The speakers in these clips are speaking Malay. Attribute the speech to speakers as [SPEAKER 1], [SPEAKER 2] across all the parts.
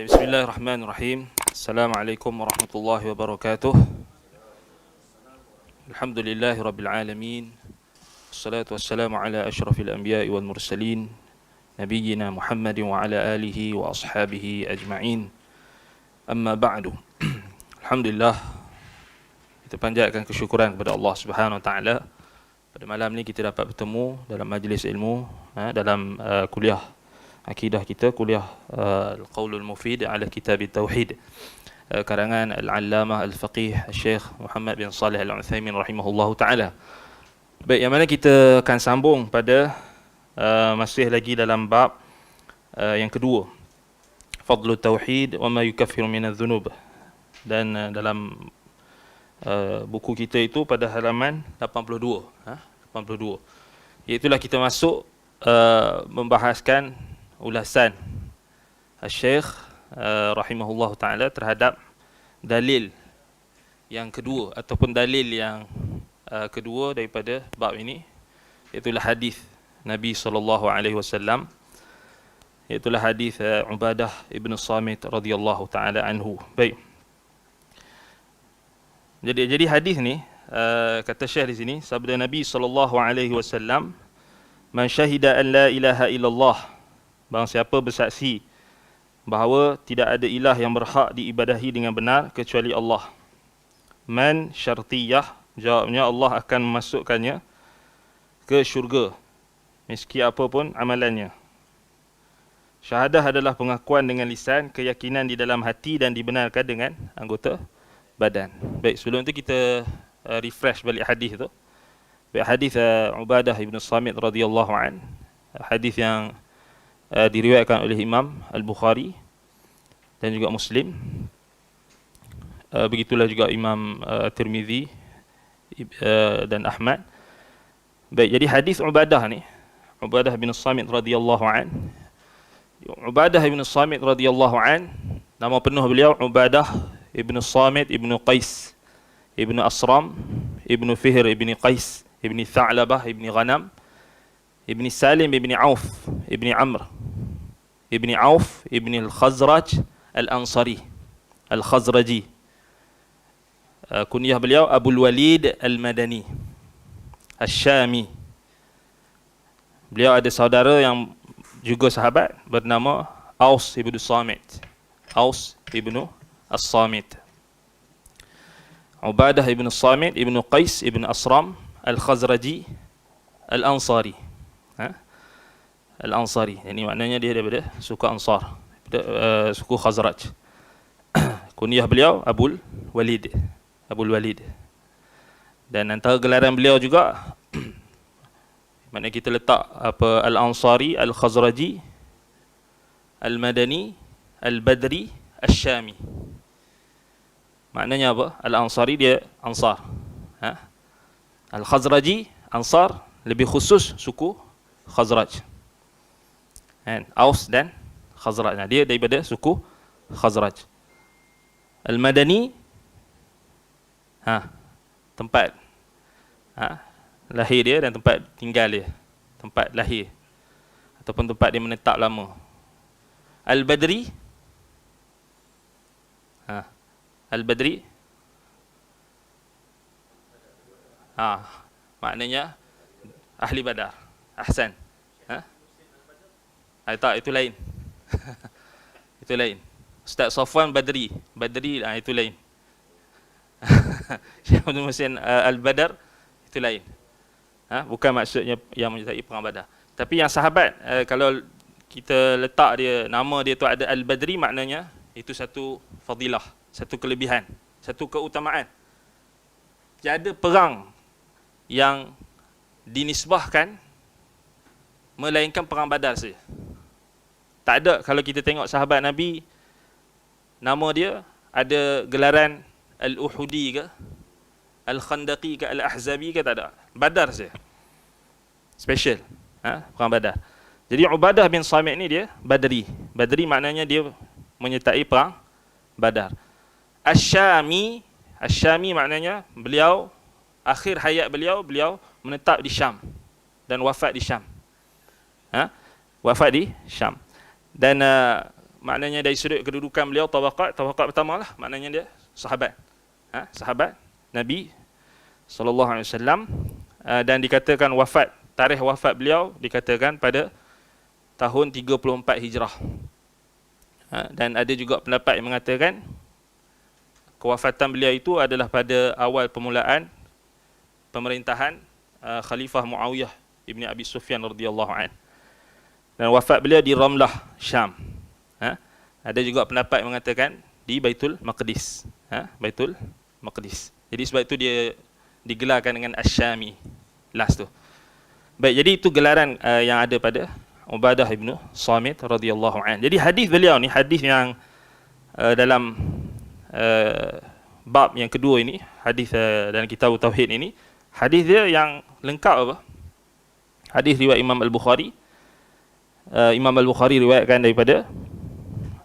[SPEAKER 1] Bismillahirrahmanirrahim. Assalamualaikum warahmatullahi wabarakatuh. Alhamdulillahi rabbil alamin. Wassalatu wassalamu ala asyrafil anbiya'i wal mursalin, nabiyyina Muhammadin wa ala alihi wa ashabihi ajma'in. Amma ba'du. Alhamdulillah, kita panjatkan kesyukuran kepada Allah Subhanahu wa taala. Pada malam ni kita dapat bertemu dalam majlis ilmu, dalam kuliah akidah kita, kuliah Al-Qaulul Mufid ala Kitab Tauhid, karangan Al-Allamah Al-Faqih Syekh Muhammad bin Salih Al-Utsaimin rahimahullahu taala. Baik, yang mana kita akan sambung pada masih lagi dalam bab yang kedua, Fadlu Tauhid wa ma yukaffiru minadz dzunub. Dan dalam buku kita itu pada halaman 82, 82. Iaitulah kita masuk membahaskan ulasan Syekh rahimahullah ta'ala terhadap dalil yang kedua ataupun dalil yang kedua daripada bab ini, iaitulah hadis Nabi SAW, iaitulah hadis Ubadah ibn Samit radhiyallahu ta'ala anhu. Baik, jadi hadis ni kata Syekh di sini, sabda Nabi SAW, man syahida an la ilaha illallah, barang siapa bersaksi bahawa tidak ada ilah yang berhak diibadahi dengan benar kecuali Allah. Man syartiyah, jawabnya Allah akan memasukkannya ke syurga meski apapun amalannya. Syahadah adalah pengakuan dengan lisan, keyakinan di dalam hati dan dibenarkan dengan anggota badan. Baik, sebelum itu kita refresh balik hadis tu. Baik, hadis Ubadah ibn Samit radhiyallahu an, hadis yang diriwayatkan oleh Imam Al-Bukhari dan juga Muslim. Begitulah juga Imam Tirmizi dan Ahmad. Baik, jadi hadis Ubadah ni, Ubadah bin Samit radhiyallahu an. Ubadah bin Samit radhiyallahu an, nama penuh beliau Ubadah ibn Samit ibn Qais ibn Asram ibn Fihr ibn Qais ibn Tha'labah ibn Ghanam ibn Salim ibn Auf ibn Amr ibn Auf ibn Al-Khazraj Al-Ansari Al-Khazraji. Kunyah beliau Abul Walid Al-Madani Al-Syami. Beliau ada saudara yang juga sahabat bernama Aus ibn Samit, Aus ibn As-Samit. Ubadah ibn Samit ibn Qais ibn Asram Al-Khazraji Al-Ansari. Al-Ansari, ini maknanya dia daripada suku Ansar, suku Khazraj. Kunyah beliau Abul Walid, Abul Walid. Dan antara gelaran beliau juga maknanya kita letak apa, Al-Ansari, Al-Khazraji, Al-Madani, Al-Badri, Al-Syami. Maknanya apa? Al-Ansari dia Ansar, Al-Khazraji Ansar, lebih khusus suku Khazraj, Aus dan Khazraj. Nah, dia daripada suku Khazraj. Al-Madani, tempat lahir dia dan tempat tinggal dia, tempat lahir ataupun tempat dia menetap lama. Al-Badri, Al-Badri, maknanya ahli Badar. Ahsan. Tak, itu lain. Itu lain. Ustaz Safwan Badri, Badri itu lain. Syekh Abdul Muhsin Al-Badar itu lain. Bukan maksudnya yang menyertai perang Badar. Tapi yang sahabat, kalau kita letak dia, nama dia tu ada Al-Badri, maknanya itu satu fadilah, satu kelebihan, satu keutamaan. Tiada perang yang dinisbahkan melainkan perang Badar saja. Tak ada. Kalau kita tengok sahabat Nabi, nama dia ada gelaran Al-Uhudi ke, Al-Khandaqi ke, Al-Ahzabi ke, tak ada. Badar saja. Special, perang Badar. Jadi Ubadah bin Samit ni dia Badri. Badri maknanya dia menyertai perang Badar. Asy-Syami, Asy-Syami maknanya beliau akhir hayat beliau menetap di Syam dan wafat di Syam. Wafat di Syam. Dan maknanya dari sudut kedudukan beliau tabaqat pertama lah, maknanya dia sahabat. Sahabat Nabi SAW, dan dikatakan tarikh wafat beliau dikatakan pada tahun 34 Hijrah. Dan ada juga pendapat yang mengatakan kewafatan beliau itu adalah pada awal permulaan pemerintahan Khalifah Muawiyah ibni Abi Sufyan radhiyallahu an. Dan wafat beliau di Ramlah, Syam. Ada juga pendapat yang mengatakan di Baitul Maqdis. Baitul Maqdis. Jadi sebab itu dia digelarkan dengan Asy-Syami last tu. Baik, jadi itu gelaran yang ada pada Ubadah ibnu Samit radhiyallahu an. Jadi hadis beliau ni, hadis yang dalam bab yang kedua ini, hadis dalam kitab Tauhid ini, hadis dia yang lengkap apa? Hadis riwayat Imam Al-Bukhari. Imam Al-Bukhari riwayatkan daripada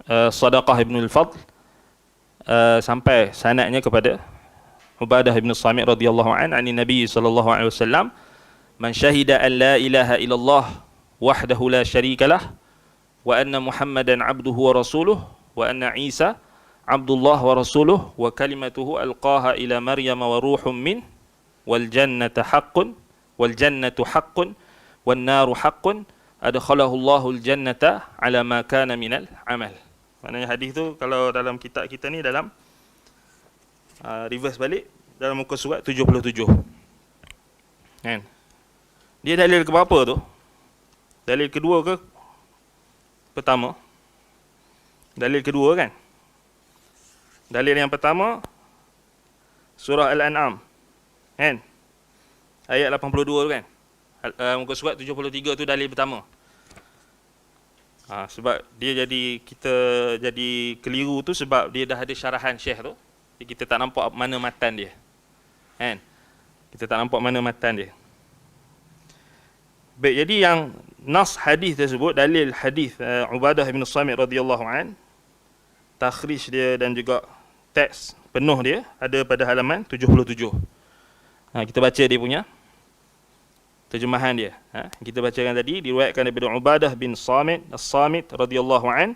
[SPEAKER 1] Sadaqah ibn al-Fadl sampai sanadnya kepada Ubadah ibn Samit radhiyallahu an, ani Nabi sallallahu alaihi wasallam, man syahida an la ilaha illallah wahdahu la syarikalah wa anna Muhammadan abduhu wa rasuluh wa anna Isa Abdullah wa rasuluh wa kalimatuhu alqaha ila Maryam wa ruhum min wal jannatu haqqun wan naru haqqun adkhalahu Allahul jannata ala ma kana minal amal. Maknanya hadis tu kalau dalam kitab kita ni dalam reverse balik dalam muka surat 77. Kan? Dia dalil ke berapa tu? Dalil kedua ke pertama? Dalil kedua kan? Dalil yang pertama surah Al-An'am, kan? Ayat 82 tu kan? Muka surat 73 tu dalil pertama. Sebab dia kita jadi keliru tu sebab dia dah ada syarahan Syekh tu. Jadi kita tak nampak mana matan dia. Kan? Kita tak nampak mana matan dia. Baik, jadi yang nas hadis tersebut, dalil hadis Ubadah bin Samit radhiyallahu an, takhrij dia dan juga teks penuh dia ada pada halaman 77. Kita baca dia punya terjemahan dia. Kita bacakan tadi, diriwayatkan daripada Ubadah bin Samit As-Samit radhiyallahu an,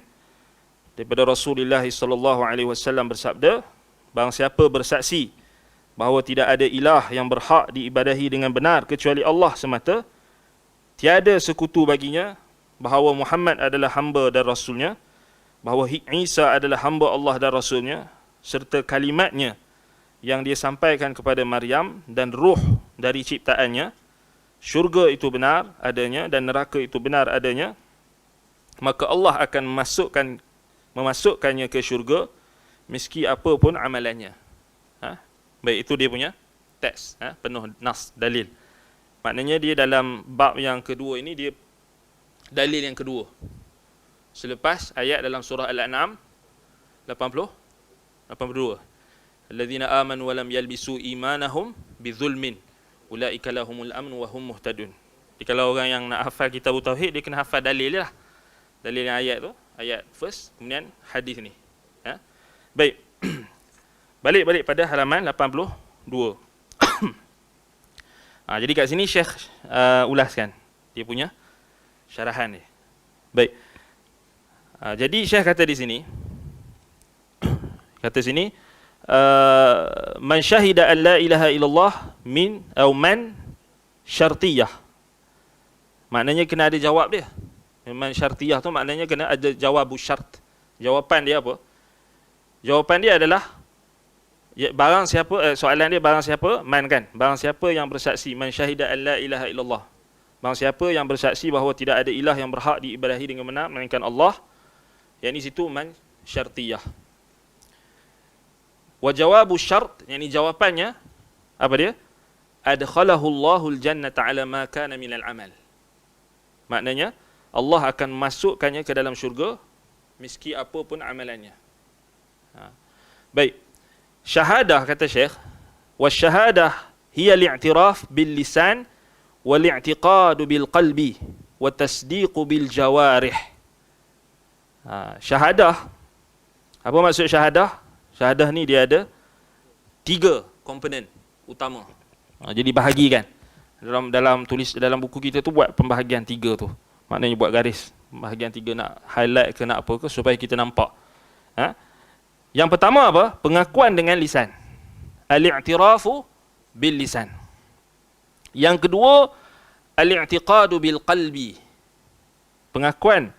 [SPEAKER 1] daripada Rasulullah sallallahu alaihi wasallam bersabda, barang siapa bersaksi bahawa tidak ada ilah yang berhak diibadahi dengan benar kecuali Allah semata, tiada sekutu baginya, bahawa Muhammad adalah hamba dan rasulnya, bahawa Isa adalah hamba Allah dan rasulnya, serta kalimatnya yang dia sampaikan kepada Maryam dan ruh dari ciptaannya, syurga itu benar adanya dan neraka itu benar adanya, maka Allah akan memasukkannya ke syurga meski apa pun amalannya. Baik, itu dia punya teks, penuh nas, dalil. Maknanya dia dalam bab yang kedua ini, dia dalil yang kedua selepas ayat dalam surah Al-An'am 82. Alladzina amanu wa lam yalbisu imanahum bizulmin ulaika lahumul amn wa hum muhtadun. Jadi kalau orang yang nak hafal kitab tauhid, dia kena hafal dalil lah. Dalil yang ayat tu, ayat first, kemudian hadis ni. Baik. Balik pada halaman 82. Jadi kat sini Syekh ulaskan dia punya syarahan dia. Baik. Jadi Syekh kata di sini, man syahida an la ilaha illallah min atau man syartiyah. Maknanya kena ada jawab dia. Man syartiyah tu maknanya kena ada jawabu syart. Jawapan dia apa? Jawapan dia adalah barang siapa, soalan dia barang siapa, man kan? Barang siapa yang bersaksi, man syahida an la ilaha illallah. Barang siapa yang bersaksi bahawa tidak ada ilah yang berhak diibadahi dengan benar melainkan Allah. Yang ni situ man syartiyah. Wa jawabu syart, yakni jawapannya apa dia? Adkhalahu Allahul jannata ala ma kana minal amal. Maknanya Allah akan masukkannya ke dalam syurga meski apa pun amalannya. Baik. Syahadah, kata Syekh, wasyahadah hiya li'tiraf bil lisan wal i'tiqadu bil qalbi wa tasdiqu bil jawarih. Syahadah, apa maksud syahadah? Syahadah ni dia ada 3 komponen utama. Jadi bahagikan. Dalam buku kita tu buat pembahagian 3 tu. Maknanya buat garis bahagian 3 nak highlight ke nak apa ke supaya kita nampak. Yang pertama apa? Pengakuan dengan lisan. Al-i'tirafu bil lisan. Yang kedua, al-i'tiqadu bil qalbi. Pengakuan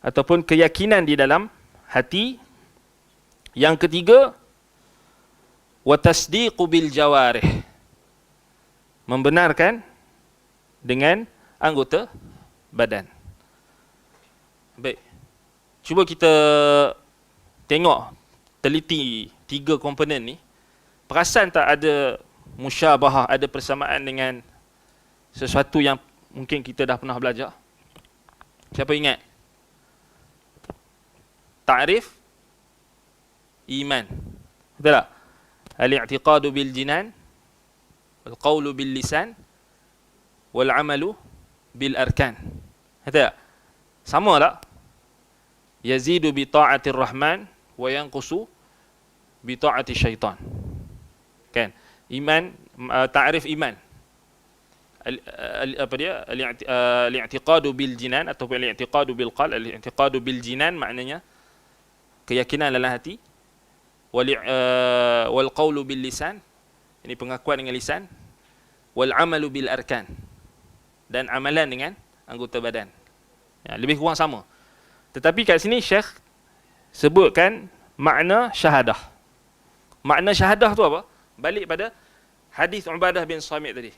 [SPEAKER 1] ataupun keyakinan di dalam hati. Yang ketiga, wa tasdiqu bil jawarih. Membenarkan dengan anggota badan. Baik. Cuba kita tengok, teliti 3 komponen ni. Perasan tak ada musyabahah, ada persamaan dengan sesuatu yang mungkin kita dah pernah belajar? Siapa ingat? Ta'rif iman. Betul tak? Al-i'tiqadu bil jinan, al-qawlu bil lisan, wal amalu bil arkan. Betul tak? Sama tak? Yazidu bi ta'atir rahman wa yanqusu bi ta'ati syaitan. Kan? Iman, ta'rif iman. Apa dia? Al-i'tiqadu bil jinan ataupun al-i'tiqadu bil qalb. Al-i'tiqadu bil jinan maknanya keyakinan dalam hati. Wal qawlu bil lisan, ini pengakuan dengan lisan. Wal amalu bil arkan, dan amalan dengan anggota badan. Ya, lebih kurang sama. Tetapi kat sini Syekh sebutkan makna syahadah. Makna syahadah tu apa? Balik pada hadis Ubadah bin Samit tadi.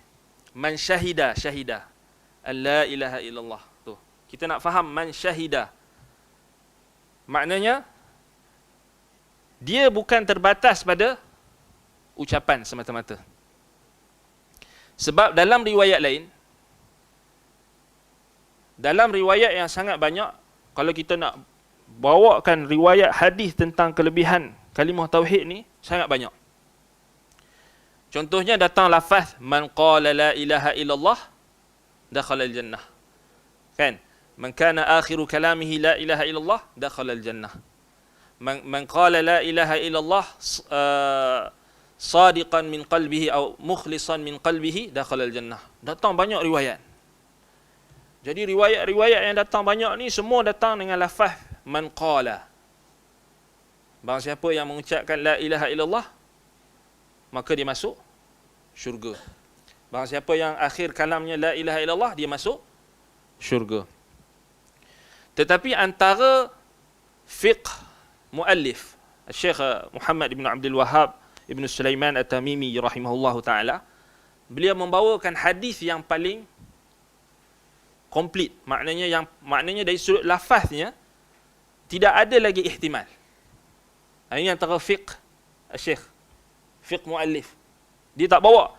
[SPEAKER 1] Man syahida syahida an la ilaha illallah. Tu. Kita nak faham man syahida. Maknanya dia bukan terbatas pada ucapan semata-mata. Sebab dalam riwayat lain, dalam riwayat yang sangat banyak, kalau kita nak bawakan riwayat hadis tentang kelebihan kalimah tauhid ni, sangat banyak. Contohnya datang lafaz man qala la ilaha illallah dakhala al-jannah. Kan? Man kana akhiru kalamihi la ilaha illallah dakhala al-jannah. Man qala la ilaha illallah sadiqan min qalbihi atau mukhlisan min qalbihi dakhala al-jannah. Datang banyak riwayat. Jadi riwayat-riwayat yang datang banyak ni semua datang dengan lafaz man qala. Barang siapa yang mengucapkan la ilaha illallah, maka dia masuk syurga. Barang siapa yang akhir kalamnya la ilaha illallah, dia masuk syurga. Tetapi antara fiqh muallif Syekh Muhammad ibn Abdul Wahhab ibn Sulaiman At-Tamimi rahimahullahu taala, beliau membawakan hadis yang paling komplit. Maknanya dari sudut lafaznya tidak ada lagi ihtimal. Ini antara fiqh Syekh, fiqh muallif. Dia tak bawa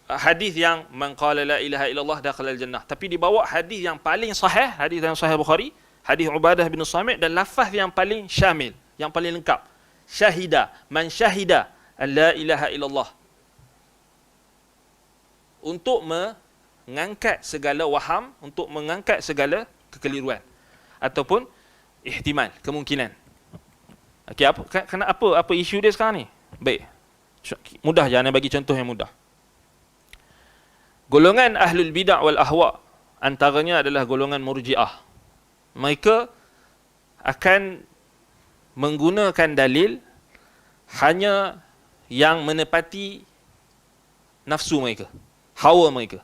[SPEAKER 1] hadis yang man qala la ilaha illallah dakhala al-jannah, tapi dibawa hadis yang paling sahih, hadis yang sahih Bukhari, hadis Ubadah bin Samit, dan lafaz yang paling syamil, yang paling lengkap. Syahida, man syahida an la ilaha illallah. Untuk mengangkat segala waham, untuk mengangkat segala kekeliruan ataupun ihtimal, kemungkinan. Okey, apa isu dia sekarang ni? Baik. Mudah je, ana bagi contoh yang mudah. Golongan ahlul bidah wal ahwa, antaranya adalah golongan murji'ah. Mereka akan menggunakan dalil hanya yang menepati nafsu mereka, hawa mereka.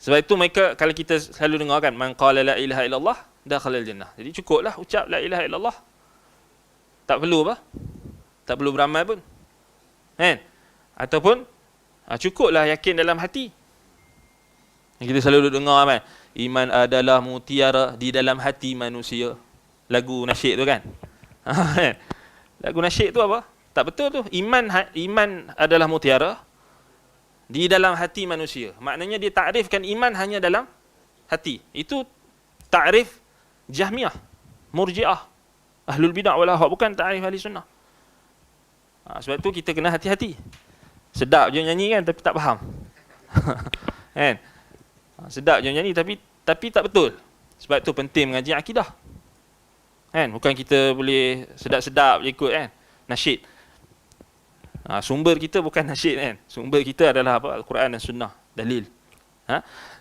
[SPEAKER 1] Sebab itu mereka, kalau kita selalu dengar kan, man qala la ilaha illallah dakhala al-jannah. Jadi cukuplah ucap la ilaha illallah. Tak perlu apa? Tak perlu beramal pun. Kan? Ataupun cukuplah yakin dalam hati. Kita selalu dengar kan, iman adalah mutiara di dalam hati manusia. Lagu nasyid tu kan. Lagu nasyid tu apa? Tak betul tu. Iman adalah mutiara di dalam hati manusia. Maknanya dia takrifkan iman hanya dalam hati. Itu takrif Jahmiyah, Murji'ah, Ahlul Bidah wal Ahwa, bukan takrif Ahli Sunnah. Sebab tu kita kena hati-hati. Sedap je nyanyi kan, tapi tak faham. Kan? Sedap je nyanyi tapi tak betul. Sebab tu penting mengaji akidah. Kan? Bukan kita boleh sedap-sedap je ikut kan, nasyid. Sumber kita bukan nasyid kan. Sumber kita adalah apa? Al-Quran dan Sunnah, dalil.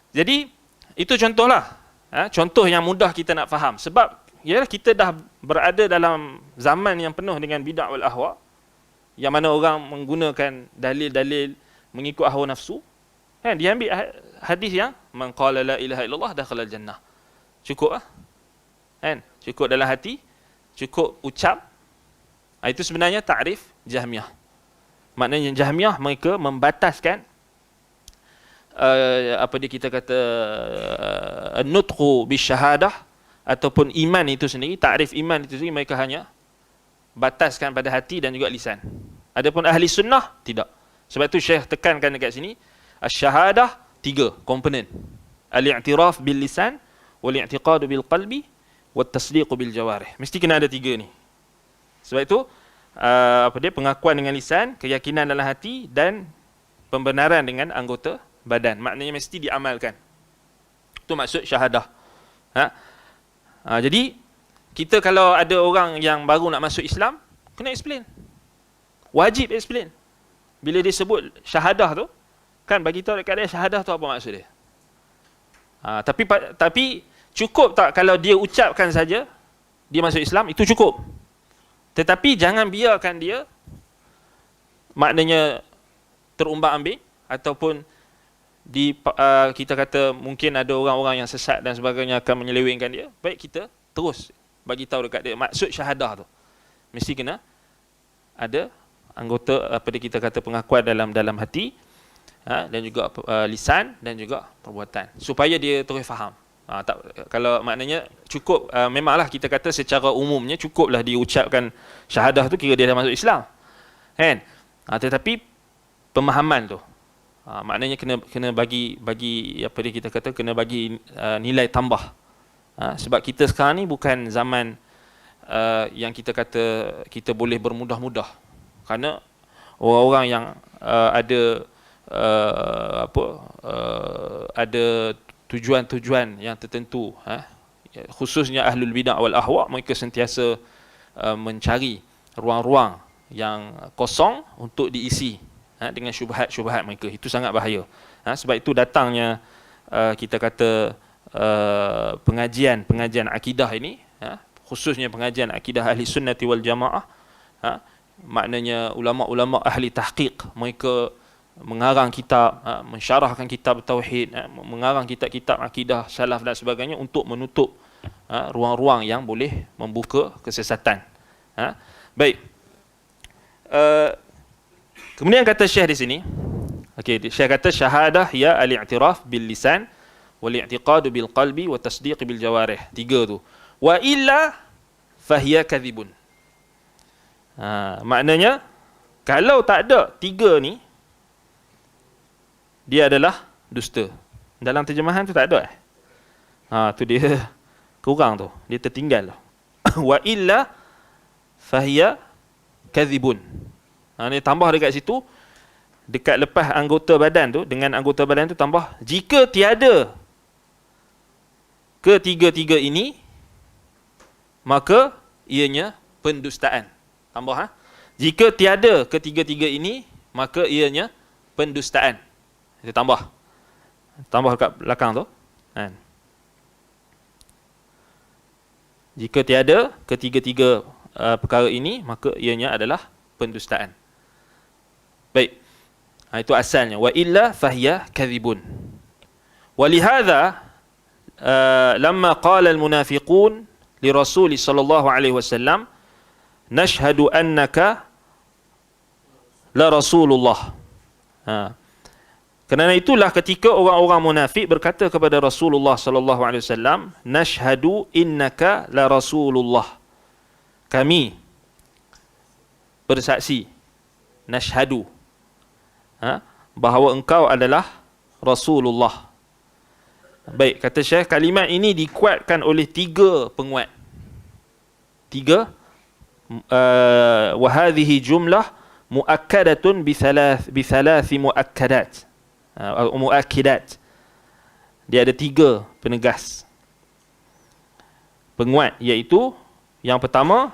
[SPEAKER 1] Jadi itu contohlah. Contoh yang mudah kita nak faham. Sebab yalah, kita dah berada dalam zaman yang penuh dengan bid'ah wal ahwa, yang mana orang menggunakan dalil-dalil mengikut hawa nafsu. Dia ambil hadis yang man qala la ilaha illallah dakhala jannah. Cukup cukup dalam hati, cukup ucap. Itu sebenarnya takrif Jahmiyah. Maknanya Jahmiyah mereka membataskan kita kata nutqu bisyahadah ataupun iman itu sendiri, takrif iman itu sendiri mereka hanya bataskan pada hati dan juga lisan. Adapun ahli sunnah tidak. Sebab itu Syekh tekankan dekat sini, asy-syahadah 3 komponen. Al-i'tiraf bil lisan, wal i'tiqad bil qalbi, wat tasdiq bil jawarih. Mesti kena ada 3 ni. Sebab itu pengakuan dengan lisan, keyakinan dalam hati dan pembenaran dengan anggota badan. Maknanya mesti diamalkan. Itu maksud syahadah. Jadi kita kalau ada orang yang baru nak masuk Islam, kena explain. Wajib explain. Bila dia sebut syahadah tu, kan bagi tahu dekat dia syahadah tu apa maksud dia. Tapi cukup tak kalau dia ucapkan saja dia masuk Islam, itu cukup. Tetapi jangan biarkan dia maknanya terumbang-ambing ataupun kita kata mungkin ada orang-orang yang sesat dan sebagainya akan menyelewengkan dia. Baik, kita terus bagi tahu dekat dia maksud syahadah tu. Mesti kena ada anggota kita kata pengakuan dalam hati, dan juga lisan dan juga perbuatan, supaya dia terus faham. Kalau maknanya cukup, memanglah kita kata secara umumnya cukuplah dia ucapkan syahadah tu kira dia dah masuk Islam, kan? Tetapi pemahaman tu, maknanya kena bagi kita kata kena bagi nilai tambah. Sebab kita sekarang ni bukan zaman yang kita kata kita boleh bermudah-mudah, kerana orang-orang yang ada tujuan-tujuan yang tertentu, khususnya ahlul bidah wal ahwa, mereka sentiasa mencari ruang-ruang yang kosong untuk diisi dengan syubhat-syubhat mereka. Itu sangat bahaya. Sebab itu datangnya kita kata pengajian akidah ini, khususnya pengajian akidah ahli sunnati wal jamaah, maknanya ulama-ulama ahli tahqiq, mereka mengarang kitab, mensyarahkan kitab tauhid, mengarang kitab-kitab akidah salaf dan sebagainya untuk menutup ruang-ruang yang boleh membuka kesesatan. Baik. Kemudian kata Syekh di sini, Syekh kata syahadah ya al-i'tiraf bil lisan wal i'tiqad bil qalbi wa tasdiq bil jawarih. 3 tu. Wa illa fahiya kadhibun. Maknanya kalau tak ada 3 ni, dia adalah dusta. Dalam terjemahan tu tak ada. Tu dia kurang tu, dia tertinggal. Wa illa fahiya kadhibun. Ni tambah dekat situ, dekat lepas anggota badan tu, dengan anggota badan tu tambah jika tiada ketiga-tiga ini, maka ianya pendustaan. Tambah jika tiada ketiga-tiga ini, maka ianya pendustaan. Itu tambah dekat belakang tu, kan? Jika tiada ketiga-tiga perkara ini, maka ianya adalah pendustaan. Baik. Itu asalnya. Wa illa fahiya kadhibun. Walihadha lamma qala al-munafiqun li Rasul sallallahu alaihi wasallam nashhadu annaka la Rasulullah. Kerana itulah ketika orang-orang munafik berkata kepada Rasulullah sallallahu alaihi wasallam, nashhadu innaka la Rasulullah. Kami bersaksi, nashhadu, bahawa engkau adalah Rasulullah. Baik, kata Syekh, kalimat ini dikuatkan oleh 3 penguat. 3 wa hadhihi jumlah muakkadatun bi thalathi muakkadat. Muakkidat. Dia ada 3 penegas penguat, iaitu yang pertama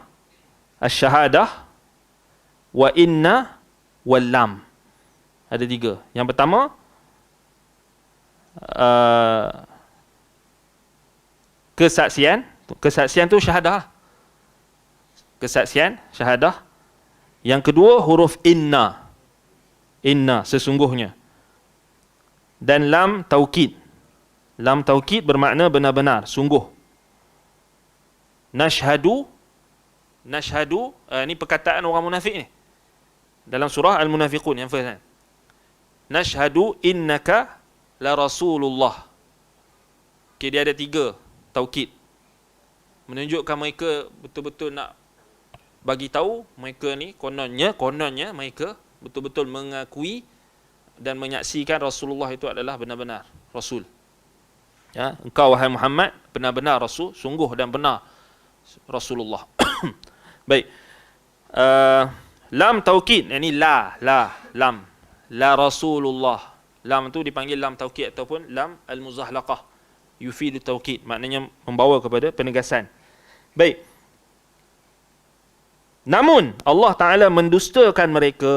[SPEAKER 1] asy-syahadah, wa inna, wal lam. Ada 3. Yang pertama Kesaksian tu syahadah. Kesaksian syahadah. Yang kedua huruf inna. Inna, sesungguhnya. Dan lam taukid. Lam taukid bermakna benar-benar, sungguh. Nashhadu. Ni perkataan orang munafik ni. Dalam surah Al-Munafiqun yang first kan. Nashhadu innaka la rasulullah. Okay, dia ada 3 taukid. Menunjukkan mereka betul-betul nak bagi tahu mereka ni kononnya mereka betul-betul mengakui dan menyaksikan Rasulullah itu adalah benar-benar Rasul. Ya, engkau wahai Muhammad benar-benar Rasul, sungguh dan benar Rasulullah. Baik. Lam taukid, ini lam. La Rasulullah. Lam tu dipanggil lam taukid ataupun lam al-muzahlaqah. Yufidu taukid, maknanya membawa kepada penegasan. Baik. Namun Allah Ta'ala mendustakan mereka.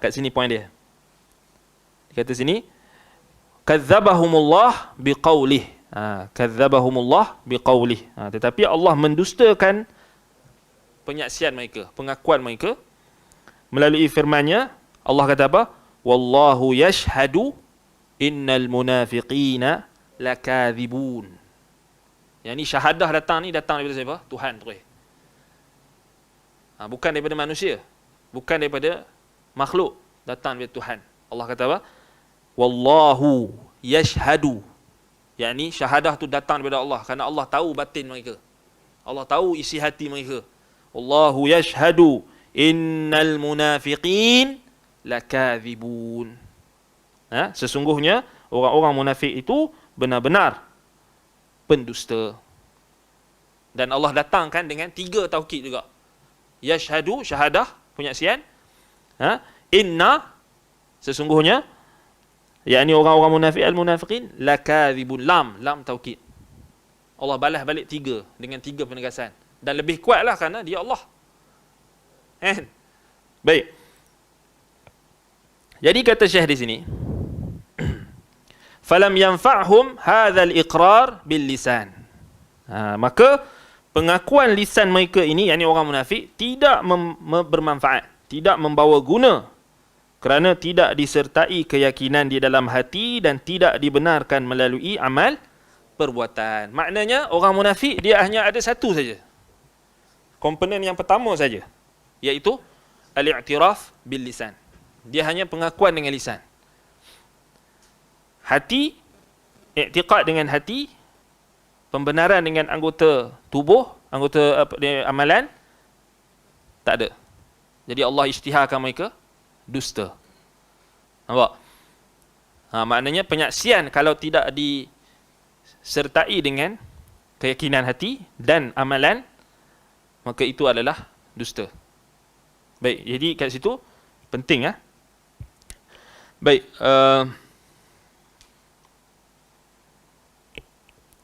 [SPEAKER 1] Kat sini poin dia. Kata sini, kadzabahumullah biqaulih. Kadzabahumullah biqaulih. Tetapi Allah mendustakan penyaksian mereka, pengakuan mereka melalui firman-Nya. Allah kata apa? Wallahu yashhadu innal munafiqina lakadzibun. Yang ni syahadah datang daripada siapa? Tuhan terus. Bukan daripada manusia, bukan daripada makhluk, datang daripada Tuhan. Allah kata apa? Wallahu yashhadu. Yang ni syahadah tu datang daripada Allah, kerana Allah tahu batin mereka. Allah tahu isi hati mereka. Wallahu yashhadu innal munafiqin lakadzibun. Sesungguhnya orang-orang munafik itu benar-benar pendusta. Dan Allah datangkan dengan 3 taukid juga. Yashhadu, syahadah, penyaksian. Inna, sesungguhnya, yakni orang-orang munafik, al-munafiqin, lakadzibun. Lam taukid. Allah balas balik 3 dengan 3 penegasan. Dan lebih kuatlah kerana dia Allah. Baik. Jadi kata Syekh di sini, falam yanfa'hum hadzal iqrar bil lisan. Maka pengakuan lisan mereka ini, yakni orang munafik, tidak bermanfaat, tidak membawa guna, kerana tidak disertai keyakinan di dalam hati dan tidak dibenarkan melalui amal perbuatan. Maknanya orang munafik dia hanya ada satu saja, komponen yang pertama saja, iaitu al-i'tiraf bil lisan. Dia hanya pengakuan dengan lisan. Hati, i'tiqad dengan hati, pembenaran dengan anggota tubuh, anggota amalan, tak ada. Jadi Allah isytiharkan mereka dusta. Nampak? Maknanya penyaksian kalau tidak disertai dengan keyakinan hati dan amalan, maka itu adalah dusta. Baik, jadi kat situ penting. Baik,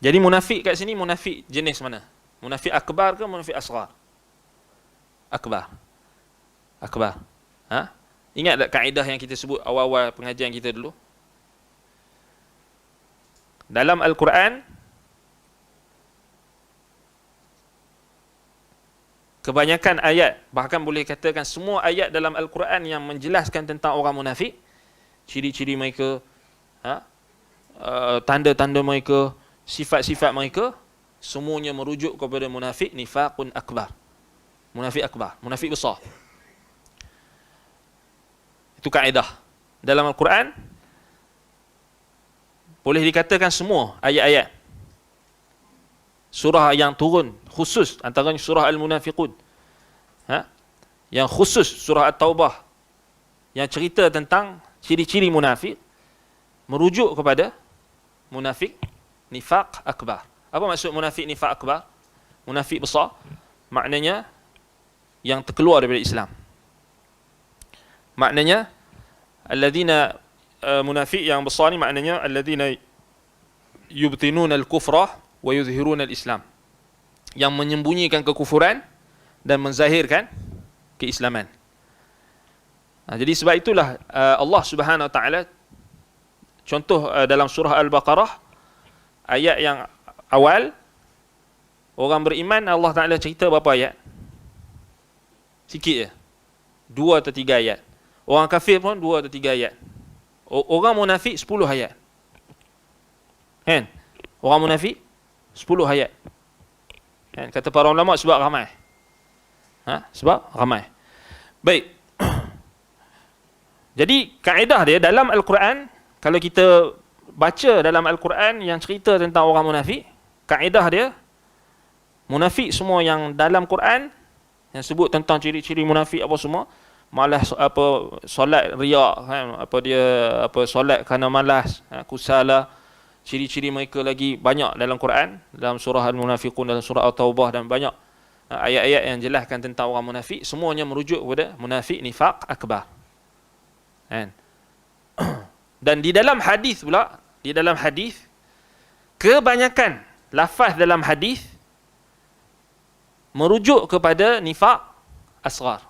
[SPEAKER 1] jadi munafik kat sini, munafik jenis mana? Munafik akbar ke munafik asghar? Akbar. Ingat tak kaedah yang kita sebut awal-awal pengajian kita dulu? Dalam Al-Quran, kebanyakan ayat, bahkan boleh katakan semua ayat dalam Al-Quran yang menjelaskan tentang orang munafik, ciri-ciri mereka, tanda-tanda mereka, sifat-sifat mereka, semuanya merujuk kepada munafik nifaqun akbar. Munafik akbar, munafik besar. Itu kaedah. Dalam Al-Quran, boleh dikatakan semua ayat-ayat, surah yang turun khusus, antaranya surah Al-Munafiqun, yang khusus surah At-Taubah, yang cerita tentang ciri-ciri munafik, merujuk kepada munafik nifaq akbar. Apa maksud munafik nifaq akbar? Munafik besar, maknanya yang terkeluar daripada Islam. Maknanya alladzina, munafik yang besar ni maknanya alladzina yubtinuna al-kufra wa yuzhiruna al-islam, yang menyembunyikan kekufuran dan menzahirkan keislaman. Jadi sebab itulah Allah Subhanahu Wa Taala, contoh dalam surah Al-Baqarah, ayat yang awal, orang beriman Allah Ta'ala cerita berapa ayat? Sikit je. 2 atau 3 ayat. Orang kafir pun 2 atau 3 ayat. Orang munafik 10 ayat. Kan? Orang munafik 10 ayat. Kan? Kata para ulama sebab ramai. Sebab ramai. Baik. Jadi kaedah dia dalam Al-Quran, kalau kita baca dalam Al-Quran yang cerita tentang orang munafik, kaedah dia, munafik semua yang dalam Quran yang sebut tentang ciri-ciri munafik apa semua, malas apa solat riak, kan, solat kerana malas, kusala, ciri-ciri mereka lagi banyak dalam Quran, dalam surah Al-Munafiqun, dalam surah At-Taubah, dan banyak ayat-ayat yang jelaskan tentang orang munafik, semuanya merujuk kepada munafik nifaq akbar. Kan? Dan di dalam hadis pula, di dalam hadis, kebanyakan lafaz dalam hadis merujuk kepada nifaq asghar.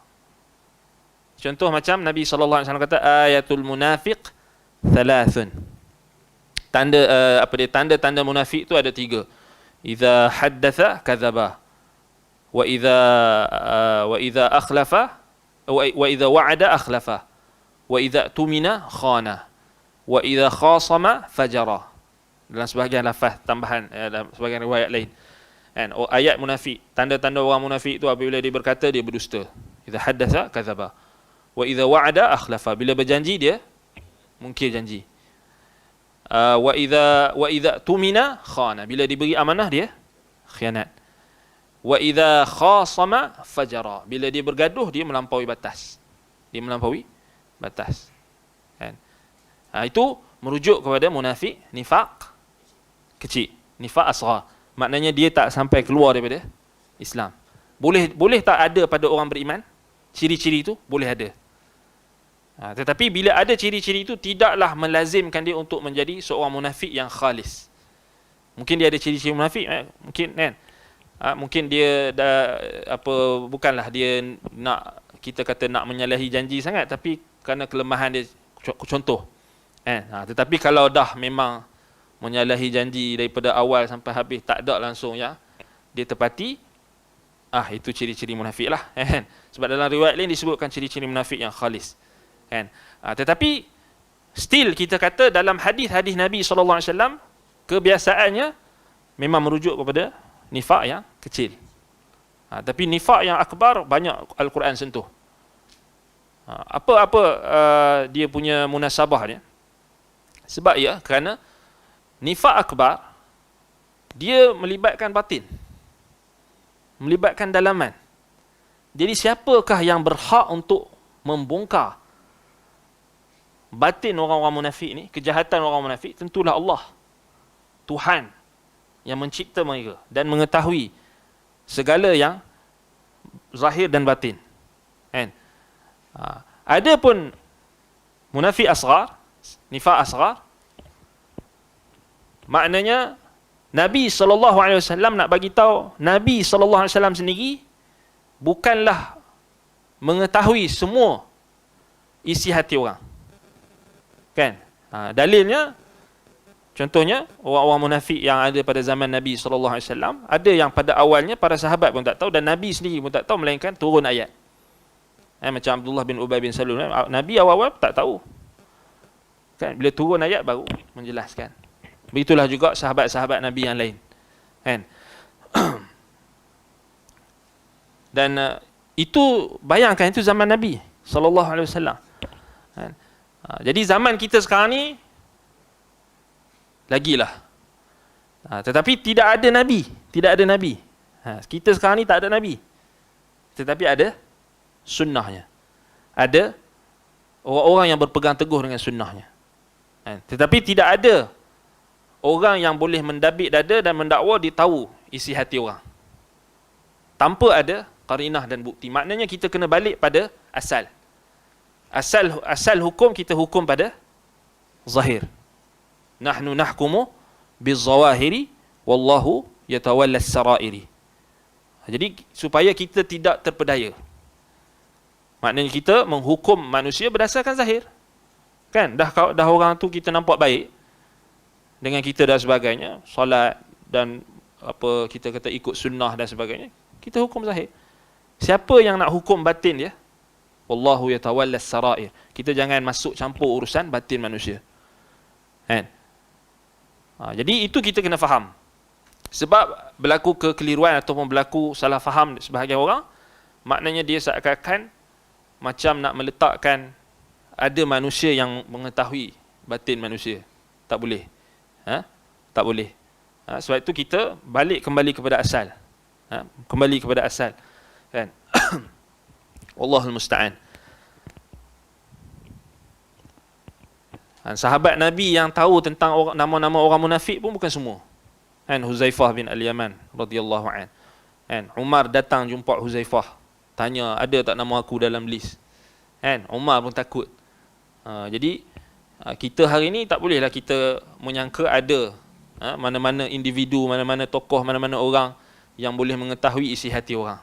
[SPEAKER 1] Contoh macam Nabi sallallahu alaihi wasallam kata ayatul munafiq thalathun. Tanda-tanda munafik tu ada 3. Idza haddatha kadzaba, wa idza akhlafa, wa idza wa'ada akhlafa, wa idza tumina khana, wa idza khasama fajara. Dalam sebahagian lafaz tambahan, dalam sebahagian riwayat lain. Kan, ayat munafik, tanda-tanda orang munafik tu apabila dia berkata dia berdusta. Idza haddatha kadzaba, wa idza wa'ada akhlafa, bila berjanji dia mungkir janji. Wa idza tumina khana, bila diberi amanah dia khianat. Wa idza khasama fajara, bila dia bergaduh dia melampaui batas. Dia melampaui batas. Kan? Itu merujuk kepada munafik nifaq kecil, nifaq asghar. Maknanya dia tak sampai keluar daripada Islam. Boleh tak ada pada orang beriman ciri-ciri itu? Boleh ada. Tetapi bila ada ciri-ciri itu, tidaklah melazimkan dia untuk menjadi seorang munafik yang khalis. Mungkin dia ada ciri-ciri munafik, mungkin kan, mungkin dia bukanlah dia nak, kita kata nak menyalahi janji sangat, tapi kerana kelemahan dia, contoh. Tetapi kalau dah memang menyalahi janji daripada awal sampai habis, tak ada langsung ya, dia tepati, itu ciri-ciri munafik lah. Sebab dalam riwayat lain disebutkan ciri-ciri munafik yang khalis. Kan? Tetapi still kita kata dalam hadis-hadis Nabi SAW, kebiasaannya memang merujuk kepada nifaq yang kecil. Tapi nifaq yang akbar banyak Al-Quran sentuh. Apa dia punya munasabah dia? Sebab kerana nifaq akbar dia melibatkan batin, melibatkan dalaman. Jadi siapakah yang berhak untuk membongkar batin orang-orang munafik ni, kejahatan orang munafik? Tentulah Allah, Tuhan yang mencipta mereka dan mengetahui segala yang zahir dan batin. Kan? Ada pun munafik asghar, nifaq asghar, maknanya Nabi SAW nak bagi tahu, Nabi SAW sendiri bukanlah mengetahui semua isi hati orang. Kan? Dalilnya, contohnya orang-orang munafik yang ada pada zaman Nabi SAW, ada yang pada awalnya para sahabat pun tak tahu, dan Nabi sendiri pun tak tahu, melainkan turun ayat. Macam Abdullah bin Ubay bin Salul, Nabi awal-awal tak tahu. Kan? Bila turun ayat baru menjelaskan. Begitulah juga sahabat-sahabat Nabi yang lain. Kan? Dan itu, bayangkan itu zaman Nabi SAW. Kan? Jadi zaman kita sekarang ni lagilah. Tetapi tidak ada Nabi. Tidak ada Nabi. Kita sekarang ni tak ada Nabi. Tetapi ada sunnahnya. Ada orang-orang yang berpegang teguh dengan sunnahnya. Tetapi tidak ada orang yang boleh mendabik dada dan mendakwa dia tahu isi hati orang, tanpa ada qarinah dan bukti. Maknanya kita kena balik pada asal. Asal hukum, kita hukum pada zahir. Nahnu nahkumu bizawahiri wallahu yatawallas sarairi. Jadi supaya kita tidak terpedaya. Maknanya kita menghukum manusia berdasarkan zahir. Kan? Dah orang tu kita nampak baik dengan kita dan sebagainya, solat, dan apa kita kata ikut sunnah dan sebagainya, kita hukum zahir. Siapa yang nak hukum batin dia? Wallahu yatawallas sarair. Kita jangan masuk campur urusan batin manusia. Kan? Jadi itu kita kena faham. Sebab berlaku kekeliruan ataupun berlaku salah faham sebahagian orang, maknanya dia seakan-akan macam nak meletakkan ada manusia yang mengetahui batin manusia. Tak boleh. Tak boleh. Sebab itu kita kembali kepada asal. Kembali kepada asal. Kan? Wallahul musta'an. Sahabat Nabi yang tahu tentang nama-nama orang munafik pun bukan semua. Kan? Huzaifah bin Al-Yaman radhiyallahu an. Kan? Umar datang jumpa Huzaifah, tanya, ada tak nama aku dalam list? Kan? Umar pun takut. Jadi kita hari ini tak bolehlah kita menyangka ada mana-mana individu, mana-mana tokoh, mana-mana orang yang boleh mengetahui isi hati orang.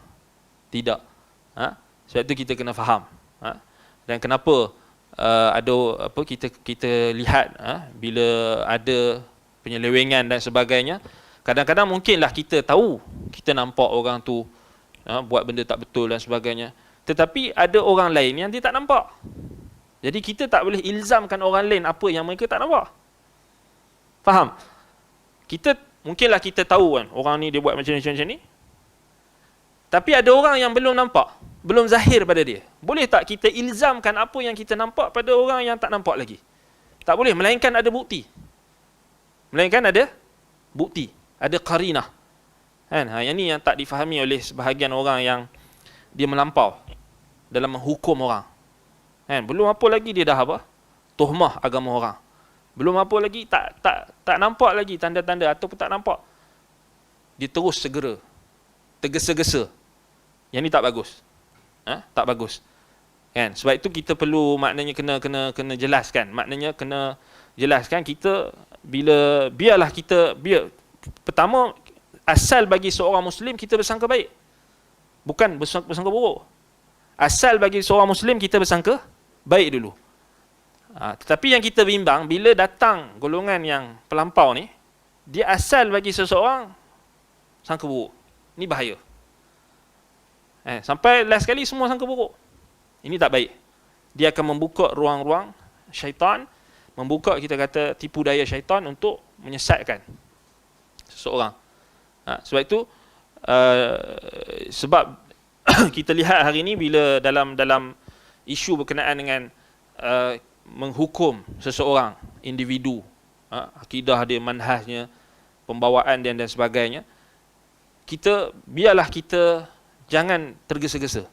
[SPEAKER 1] Tidak. Sebab itu kita kena faham. Dan kenapa ada apa kita lihat bila ada penyelewengan dan sebagainya, kadang-kadang mungkinlah kita tahu, kita nampak orang tu buat benda tak betul dan sebagainya, tetapi ada orang lain yang dia tak nampak. Jadi kita tak boleh ilzamkan orang lain apa yang mereka tak nampak. Faham? Mungkinlah kita tahu kan, orang ni dia buat macam ni, tapi ada orang yang belum nampak, belum zahir pada dia. Boleh tak kita ilzamkan apa yang kita nampak pada orang yang tak nampak lagi? Tak boleh, melainkan ada bukti. Ada qarinah. Kan? Yang ni yang tak difahami oleh sebahagian orang yang dia melampau dalam menghukum orang. Kan? Belum apa lagi dia dah apa? Tuhmah agama orang. Belum apa lagi, tak nampak lagi tanda-tanda ataupun tak nampak, dia terus segera tergesa-gesa. Yang ni tak bagus. Tak bagus. Kan? Sebab itu kita perlu maknanya kena jelaskan. Maknanya kena jelaskan kita biarlah kita pertama, asal bagi seorang muslim kita bersangka baik. Bukan bersangka buruk. Asal bagi seorang muslim kita bersangka baik dulu. Tetapi yang kita bimbang, bila datang golongan yang pelampau ni, dia asal bagi seseorang sangka buruk. Ini bahaya. Sampai last sekali semua sangka buruk. Ini tak baik. Dia akan membuka ruang-ruang syaitan, membuka kita kata tipu daya syaitan untuk menyesatkan seseorang. Sebab itu sebab kita lihat hari ini bila dalam isu berkenaan dengan menghukum seseorang, individu, akidah dia, manhajnya, pembawaan dia dan sebagainya, biarlah kita jangan tergesa-gesa.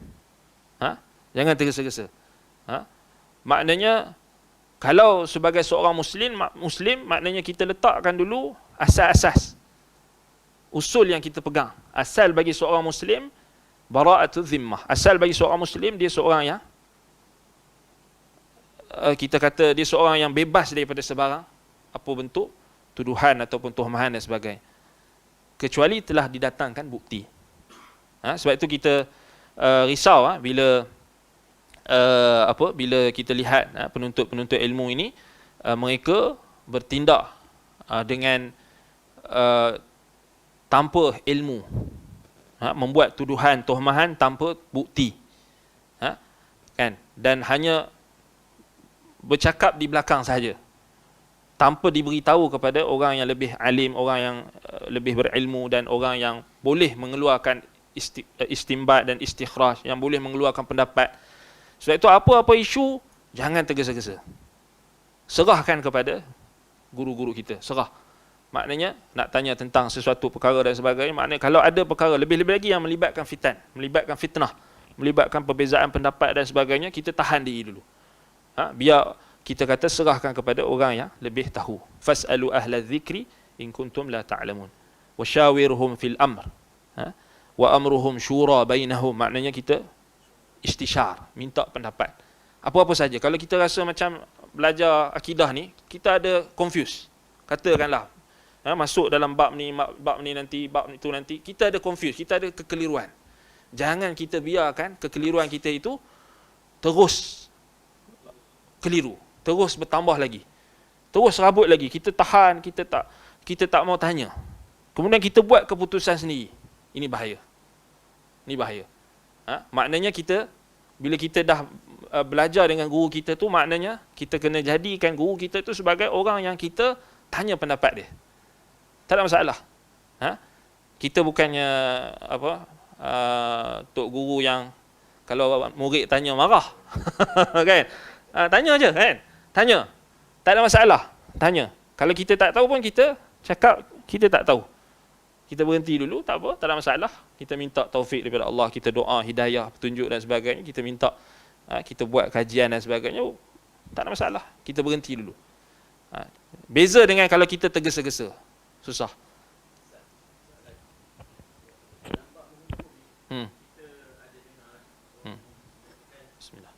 [SPEAKER 1] Jangan tergesa-gesa. Maknanya kalau sebagai seorang muslim, maknanya kita letakkan dulu asas-asas, usul yang kita pegang. Asal bagi seorang muslim bara'atul zimmah. Asal bagi seorang muslim, dia seorang yang kita kata dia seorang yang bebas daripada sebarang apa bentuk tuduhan ataupun tuhmahan dan sebagainya, kecuali telah didatangkan bukti. Sebab itu kita risau bila bila kita lihat penuntut-penuntut ilmu ini, mereka bertindak dengan tanpa ilmu, membuat tuduhan, tuhmahan tanpa bukti, kan? Dan hanya bercakap di belakang sahaja, tanpa diberitahu kepada orang yang lebih alim, orang yang lebih berilmu, dan orang yang boleh mengeluarkan istimbat dan istikhraj, yang boleh mengeluarkan pendapat. Sebab itu apa-apa isu, jangan tergesa-gesa. Serahkan kepada guru-guru kita, serah. Maknanya nak tanya tentang sesuatu perkara dan sebagainya, maknanya kalau ada perkara lebih-lebih lagi yang melibatkan fitnah, melibatkan perbezaan pendapat dan sebagainya, kita tahan diri dulu. Biar kita kata serahkan kepada orang yang lebih tahu. Fas'alu ahla dzikri in kuntum la ta'lamun. Wa syawirhum fil amr. Wa amruhum syura bainahum. Maknanya kita istisyar, minta pendapat. Apa-apa saja. Kalau kita rasa macam belajar akidah ni, kita ada confuse. Katakanlah, masuk dalam bab ni nanti, bab itu nanti, kita ada confuse, kita ada kekeliruan. Jangan kita biarkan kekeliruan kita itu terus keliru, terus bertambah lagi, terus rabut lagi. Kita tahan, kita tak mau tanya. kemudian kita buat keputusan sendiri. Ini bahaya. Ini bahaya. Maknanya kita, bila kita dah belajar dengan guru kita tu, maknanya kita kena jadikan guru kita tu sebagai orang yang kita tanya pendapat dia. Tak ada masalah. Kita bukannya tok guru yang kalau murid tanya marah. Kan? Tanya je kan? Tanya. Tak ada masalah. Tanya. Kalau kita tak tahu pun kita cakap kita tak tahu. Kita berhenti dulu, tak apa, tak ada masalah. Kita minta taufik daripada Allah, kita doa, hidayah, petunjuk dan sebagainya. Kita minta, kita buat kajian dan sebagainya. Tak ada masalah. Kita berhenti dulu. Beza dengan kalau kita tergesa-gesa. Susah. Bismillah.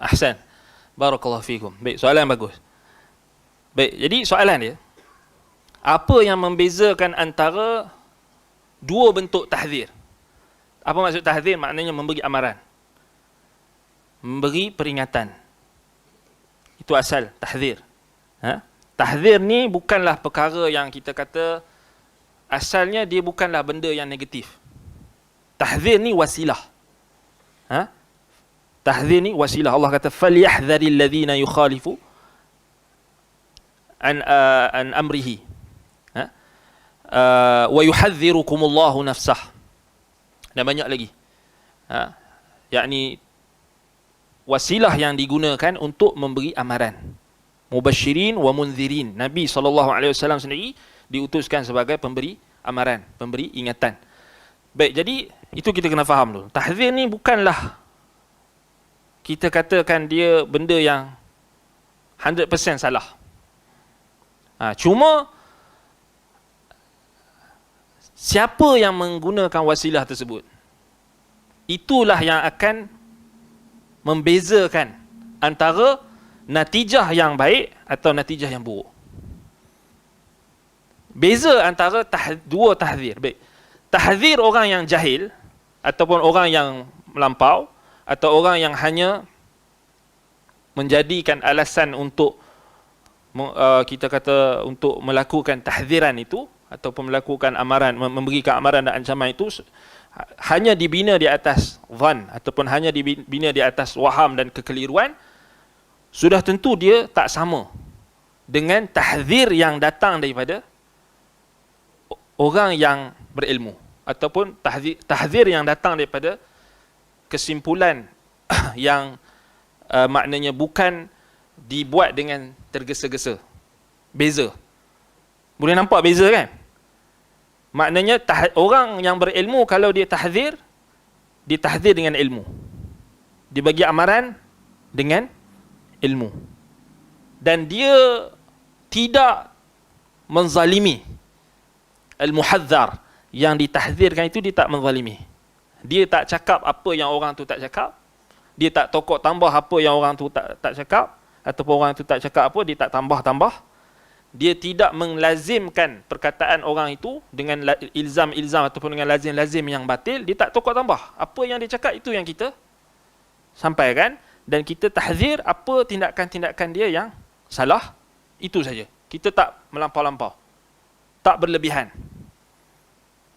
[SPEAKER 1] Ahsan. Barakallahu fikum. Baik, soalan bagus. Baik, jadi soalan dia, apa yang membezakan antara dua bentuk tahzir? Apa maksud tahzir? Maknanya memberi amaran, memberi peringatan. Itu asal tahzir. Tahzir ni bukanlah perkara yang kita kata, asalnya dia bukanlah benda yang negatif. Tahzir ni wasilah. Tahzir ni wasilah. Allah kata falyahdharil ladzina yukhalifu an amrihi wa yuhadzirukumullahu nafsah. Dan banyak lagi. Yakni wasilah yang digunakan untuk memberi amaran. Mubasyirin wa munzirin. Nabi SAW sendiri diutuskan sebagai pemberi amaran, pemberi ingatan. Baik, jadi itu kita kena faham dulu. Tahzir ni bukanlah kita katakan dia benda yang 100% salah. Cuma siapa yang menggunakan wasilah tersebut, itulah yang akan membezakan antara natijah yang baik atau natijah yang buruk. Beza antara dua tahzir. Baik. Tahzir orang yang jahil ataupun orang yang melampau, atau orang yang hanya menjadikan alasan untuk kita kata untuk melakukan tahziran itu ataupun melakukan amaran, memberikan amaran dan ancaman itu hanya dibina di atas zan ataupun hanya dibina di atas waham dan kekeliruan, sudah tentu dia tak sama dengan tahzir yang datang daripada orang yang berilmu ataupun tahzir yang datang daripada kesimpulan yang maknanya bukan dibuat dengan tergesa-gesa. Beza. Boleh nampak beza kan? Maknanya orang yang berilmu kalau dia tahzir dengan ilmu. Dia bagi amaran dengan ilmu. Dan dia tidak menzalimi. Al-muhadzar yang ditahzirkan itu dia tak menzalimi. Dia tak cakap apa yang orang tu tak cakap. Dia tak tokok tambah apa yang orang tu tak cakap. Ataupun orang tu tak cakap apa, dia tak tambah-tambah. Dia tidak melazimkan perkataan orang itu dengan ilzam-ilzam ataupun dengan lazim-lazim yang batil. Dia tak tokok tambah. Apa yang dia cakap itu yang kita sampaikan. Dan kita tahzir apa tindakan-tindakan dia yang salah. Itu saja. Kita tak melampau-lampau. Tak berlebihan.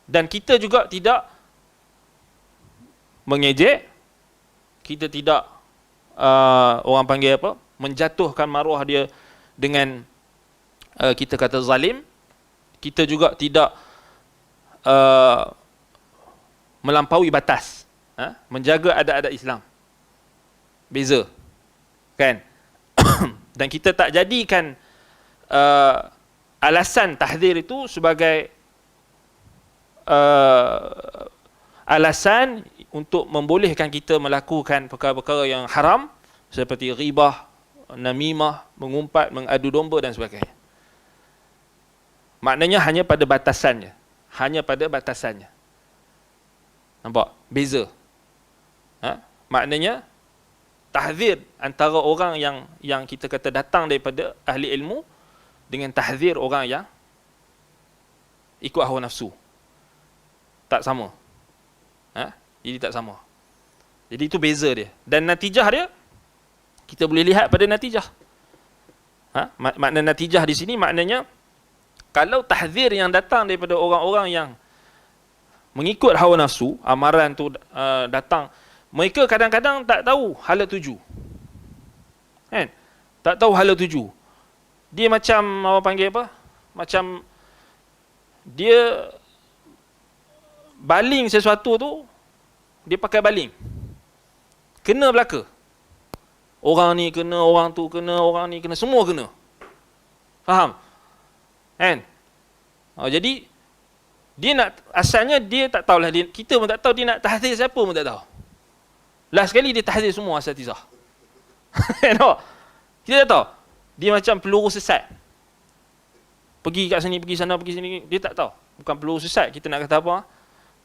[SPEAKER 1] Dan kita juga tidak mengejek, kita tidak orang panggil apa, menjatuhkan maruah dia dengan kita kata zalim. Kita juga tidak melampaui batas, menjaga adat-adat Islam. Beza kan? Dan kita tak jadikan alasan tahzir itu sebagai alasan untuk membolehkan kita melakukan perkara-perkara yang haram seperti ghibah, namimah, mengumpat, mengadu domba dan sebagainya. Maknanya hanya pada batasannya. Hanya pada batasannya. Nampak? Beza. Maknanya tahzir antara orang yang kita kata datang daripada ahli ilmu dengan tahzir orang yang ikut hawa nafsu. Tak sama. Jadi tak sama. Jadi itu beza dia. Dan natijah dia, kita boleh lihat pada natijah. Makna natijah di sini maknanya, kalau tahzir yang datang daripada orang-orang yang mengikut hawa nafsu, amaran tu datang, mereka kadang-kadang tak tahu hala tuju. Kan? Tak tahu hala tuju. Dia macam, apa panggil apa? Macam dia baling sesuatu tu, dia pakai baling. Kena belaka. Orang ni kena, orang tu kena, orang ni kena, semua kena. Faham? Kan? Jadi dia nak, asalnya dia tak tahulah, kita pun tak tahu dia nak tahzir siapa pun tak tahu. Last sekali dia tahzir semua asatizah. No? Kita tak tahu. Dia macam peluru sesat. Pergi kat sini, pergi sana, pergi sini, dia tak tahu. Bukan peluru sesat, kita nak kata apa?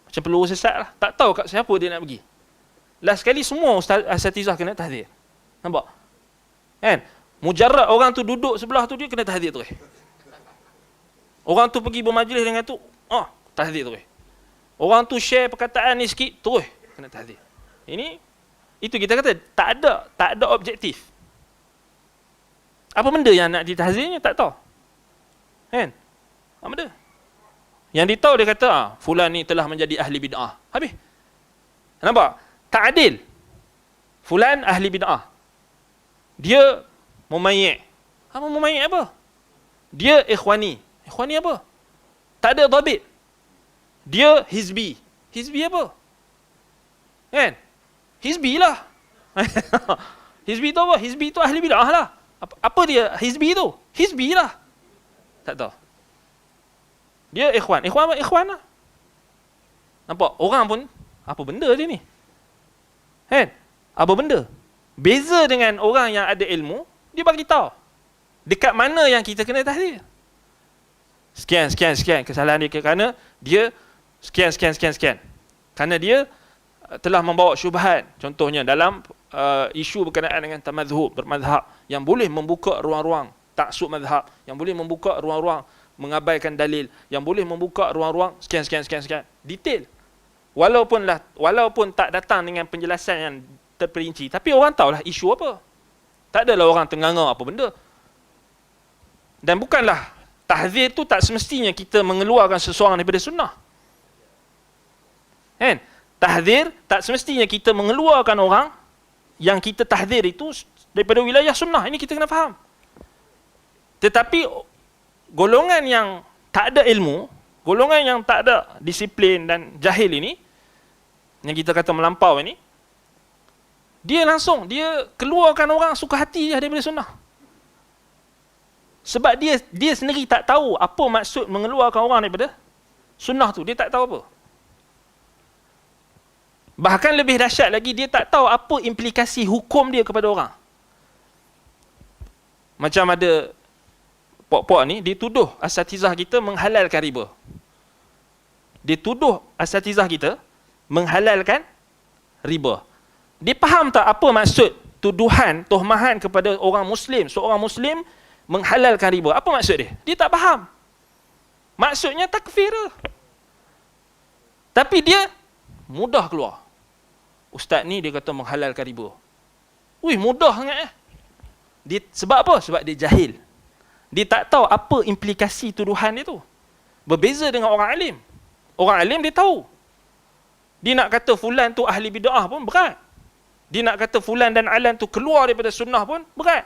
[SPEAKER 1] Macam peluru sesat lah. Tak tahu kat siapa dia nak pergi. Last sekali semua asatizah kena tahzir. Nampak? Kan? Mujarrad orang tu duduk sebelah tu, dia kena tahzir terus. Orang tu pergi bermajlis dengan tu, tahzir terus. Orang tu share perkataan ni sikit, terus kena tahzir. Ini, itu kita kata tak ada objektif. Apa benda yang nak ditahzirnya tak tahu. Kan? Apa benda? Yang dia tahu, dia kata, fulan ni telah menjadi ahli bid'ah. Habis. Nampak? Tak adil. Fulan ahli bid'ah. Dia mumayyi'. Apa mumayyi' apa? Dia ikhwani. Ikhwani apa? Tak ada dhabit. Dia hizbi. Hizbi apa? Kan? Hizbi lah. Hizbi tu apa? Hizbi tu ahli bid'ah lah. Apa dia hizbi tu? Hizbi lah. Tak tahu. Dia ikhwan. Ikhwan apa? Ikhwan lah. Nampak? Orang pun, apa benda dia ni? Kan? Apa benda? Beza dengan orang yang ada ilmu, dia bagi tahu dekat mana yang kita kena tahzir. Sekian. Kesalahan dia kerana dia sekian. Kerana dia telah membawa syubhat. Contohnya dalam isu berkenaan dengan tamadzhub, bermazhab, yang boleh membuka ruang-ruang taksub mazhab, yang boleh membuka ruang-ruang mengabaikan dalil, yang boleh membuka ruang-ruang sekian. Detail. Walaupun tak datang dengan penjelasan yang terperinci, tapi orang tahulah isu apa. Tak adalah orang tenganga apa benda. Dan bukanlah tahzir tu tak semestinya kita mengeluarkan seseorang daripada sunnah. Kan? Tahzir tak semestinya kita mengeluarkan orang yang kita tahzir itu daripada wilayah sunnah. Ini kita kena faham. Tetapi golongan yang tak ada ilmu, golongan yang tak ada disiplin dan jahil ini, yang kita kata melampau ini, dia keluarkan orang suka hati je daripada sunnah. Sebab dia sendiri tak tahu apa maksud mengeluarkan orang daripada sunnah tu. Dia tak tahu apa. Bahkan lebih dahsyat lagi, dia tak tahu apa implikasi hukum dia kepada orang. Macam ada puak-puak ni, dia tuduh asatizah kita menghalalkan riba. Dia tuduh asatizah kita menghalalkan riba. Dia faham tak apa maksud tuduhan, tuhmahan kepada orang Muslim, seorang Muslim menghalalkan riba? Apa maksud dia? Dia tak faham. Maksudnya takfir. Tapi dia mudah keluar. Ustaz ni dia kata menghalalkan riba. Wih, mudah sangat. Sebab apa? Sebab dia jahil. Dia tak tahu apa implikasi tuduhan dia tu. Berbeza dengan orang alim. Orang alim dia tahu. Dia nak kata fulan tu ahli bid'ah pun berat. Dia nak kata fulan dan alan tu keluar daripada sunnah pun berat.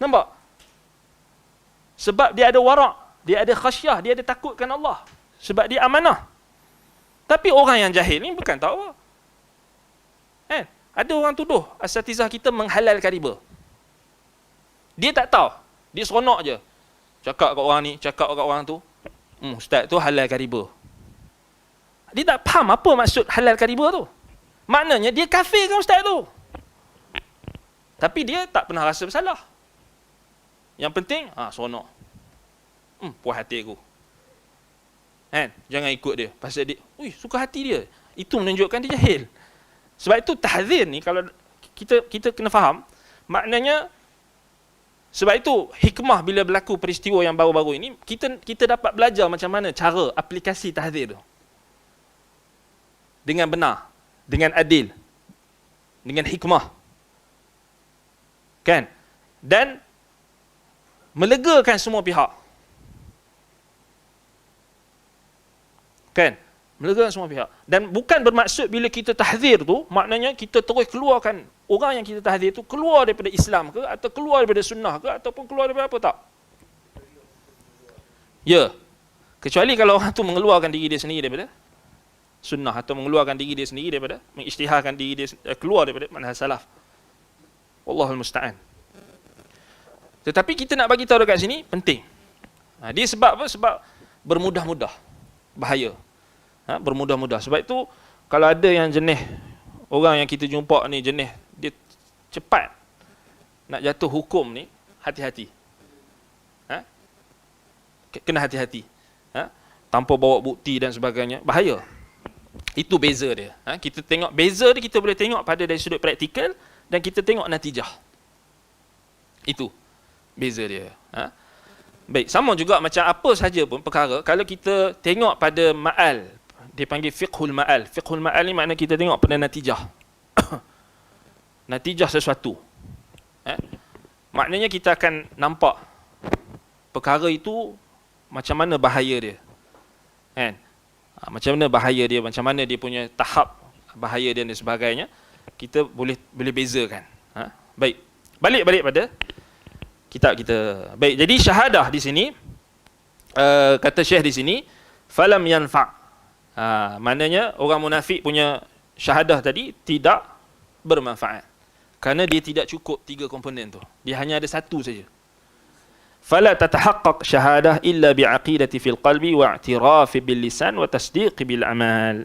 [SPEAKER 1] Nampak? Sebab dia ada warak, dia ada khasyah, dia ada takutkan Allah. Sebab dia amanah. Tapi orang yang jahil ni bukan tahu apa. Ada orang tuduh asatizah kita menghalalkan riba. Dia tak tahu. Dia seronok je. Cakap kat orang ni, cakap kat orang tu. Ustaz tu halalkan riba. tak faham apa maksud halalkan riba tu. Maknanya dia kafirkan ustaz tu. Tapi dia tak pernah rasa bersalah. Yang penting, seronok. Puas hati aku. Kan? Jangan ikut dia. Pasal dia, suka hati dia. Itu menunjukkan dia jahil. Sebab itu tahzir ni, kalau kita kena faham, maknanya, sebab itu hikmah bila berlaku peristiwa yang baru-baru ini, kita dapat belajar macam mana cara aplikasi tahzir tu. Dengan benar, dengan adil, dengan hikmah. Kan? Dan melegakan semua pihak. Kan? Melegakan semua pihak. Dan bukan bermaksud bila kita tahzir tu, maknanya kita terus keluarkan orang yang kita tahzir tu keluar daripada Islam ke, atau keluar daripada sunnah ke, ataupun keluar daripada apa, tak? Ya. Kecuali kalau orang tu mengeluarkan diri dia sendiri daripada sunnah, atau mengeluarkan diri dia sendiri daripada, mengisytiharkan diri dia keluar daripada manhaj salaf. Wallahul musta'an. Tetapi kita nak bagi tahu dekat sini penting. Dia sebab apa? Sebab bermudah-mudah. Bahaya. Bermudah-mudah. Sebab itu kalau ada yang jenis orang yang kita jumpa ni jenis dia cepat nak jatuh hukum ni, hati-hati. Kena hati-hati. Tanpa bawa bukti dan sebagainya. Bahaya. Itu beza dia. Kita tengok beza dia, kita boleh tengok pada dari sudut praktikal, dan kita tengok natijah. Itu beza dia. Baik, sama juga macam apa saja pun perkara, kalau kita tengok pada ma'al, dia panggil fiqhul ma'al. Fiqhul ma'al ni makna kita tengok pada natijah. Natijah sesuatu. Maknanya kita akan nampak perkara itu macam mana bahaya dia. Kan? Macam mana bahaya dia, macam mana dia punya tahap bahaya dia dan sebagainya, kita boleh bezakan. Baik. Balik pada kitab kita. Baik, jadi syahadah di sini, kata Syekh di sini, falam yanfa'. Maknanya orang munafik punya syahadah tadi tidak bermanfaat. Kerana dia tidak cukup 3 komponen tu. Dia hanya ada satu saja. Fala tatahaqqaq syahadah illa bi'aqidati fil qalbi wa i'tirafi bil lisan wa tasdiqi bil amal.